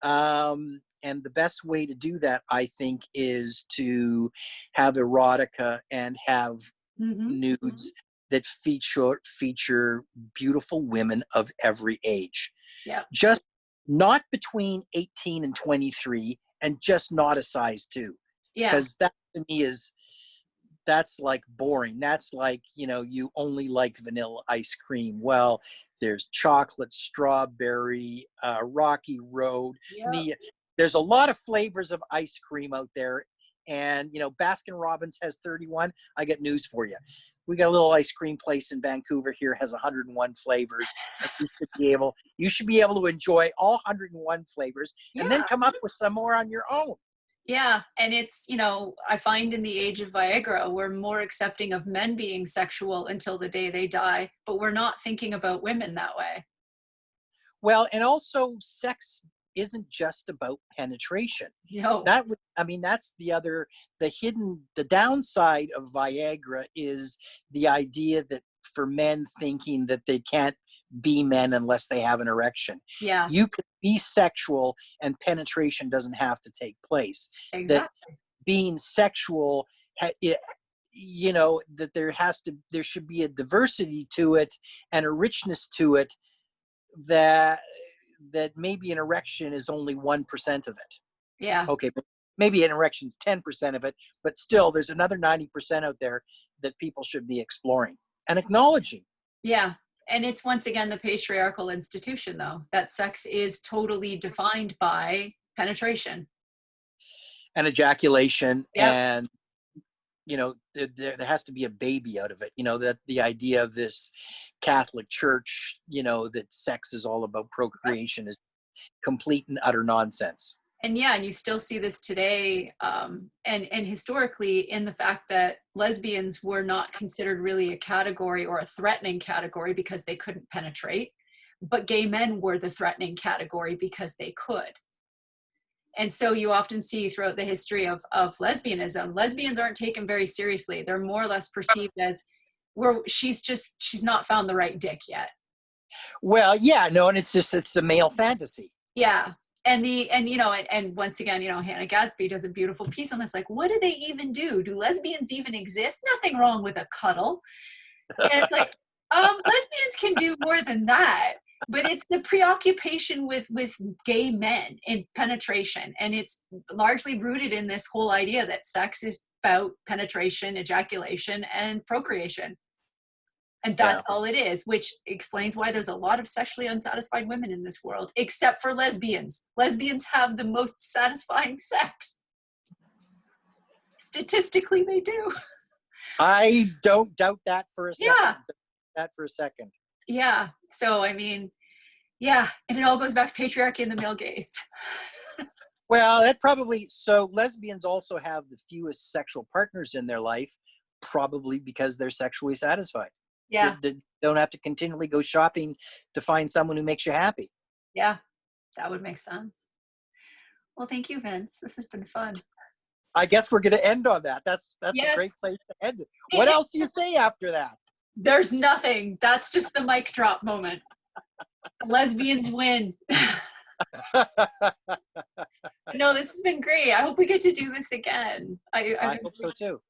And the best way to do that, I think, is to have erotica and have nudes that feature beautiful women of every age. Yeah. Just not between 18 and 23, and just not a size 2. Yeah. Because that to me that's like boring. That's like, you only like vanilla ice cream. Well, there's chocolate, strawberry, Rocky Road. Yep. There's a lot of flavors of ice cream out there. And, Baskin Robbins has 31. I got news for you. We got a little ice cream place in Vancouver here, has 101 flavors. You should be able to enjoy all 101 flavors and then come up with some more on your own. Yeah. And it's, I find in the age of Viagra, we're more accepting of men being sexual until the day they die, but we're not thinking about women that way. Well, and also sex isn't just about penetration. No. That's the downside of Viagra is the idea that for men thinking that they can't be men unless they have an erection. Yeah. You could be sexual and penetration doesn't have to take place. Exactly. That being sexual, that there should be a diversity to it and a richness to it that maybe an erection is only 1% of it. Yeah. Okay, but maybe an erection's 10% of it, but still there's another 90% out there that people should be exploring and acknowledging. Yeah. And it's once again the patriarchal institution, though, that sex is totally defined by penetration and ejaculation. Yep. And there has to be a baby out of it. That the idea of this Catholic Church, that sex is all about procreation is complete and utter nonsense. And and you still see this today, and historically, in the fact that lesbians were not considered really a category or a threatening category because they couldn't penetrate, but gay men were the threatening category because they could. And so you often see throughout the history of lesbianism, lesbians aren't taken very seriously. They're more or less perceived as, she's not found the right dick yet. Well, yeah, no, and it's a male fantasy. Yeah. And once again, Hannah Gadsby does a beautiful piece on this. Like, what do they even do? Do lesbians even exist? Nothing wrong with a cuddle. And it's like, lesbians can do more than that. But it's the preoccupation with gay men in penetration. And it's largely rooted in this whole idea that sex is about penetration, ejaculation, and procreation. And that's all it is, which explains why there's a lot of sexually unsatisfied women in this world, except for lesbians. Lesbians have the most satisfying sex. Statistically, they do. I don't doubt that for a second. Yeah. So, and it all goes back to patriarchy and the male gaze. Well, so lesbians also have the fewest sexual partners in their life, probably because they're sexually satisfied. Yeah. They don't have to continually go shopping to find someone who makes you happy. Yeah, that would make sense. Well, thank you, Vince. This has been fun. I guess we're going to end on that. That's a great place to end it. What else do you say after that? There's nothing. That's just the mic drop moment. Lesbians win. No, this has been great. I hope we get to do this again. I hope so too.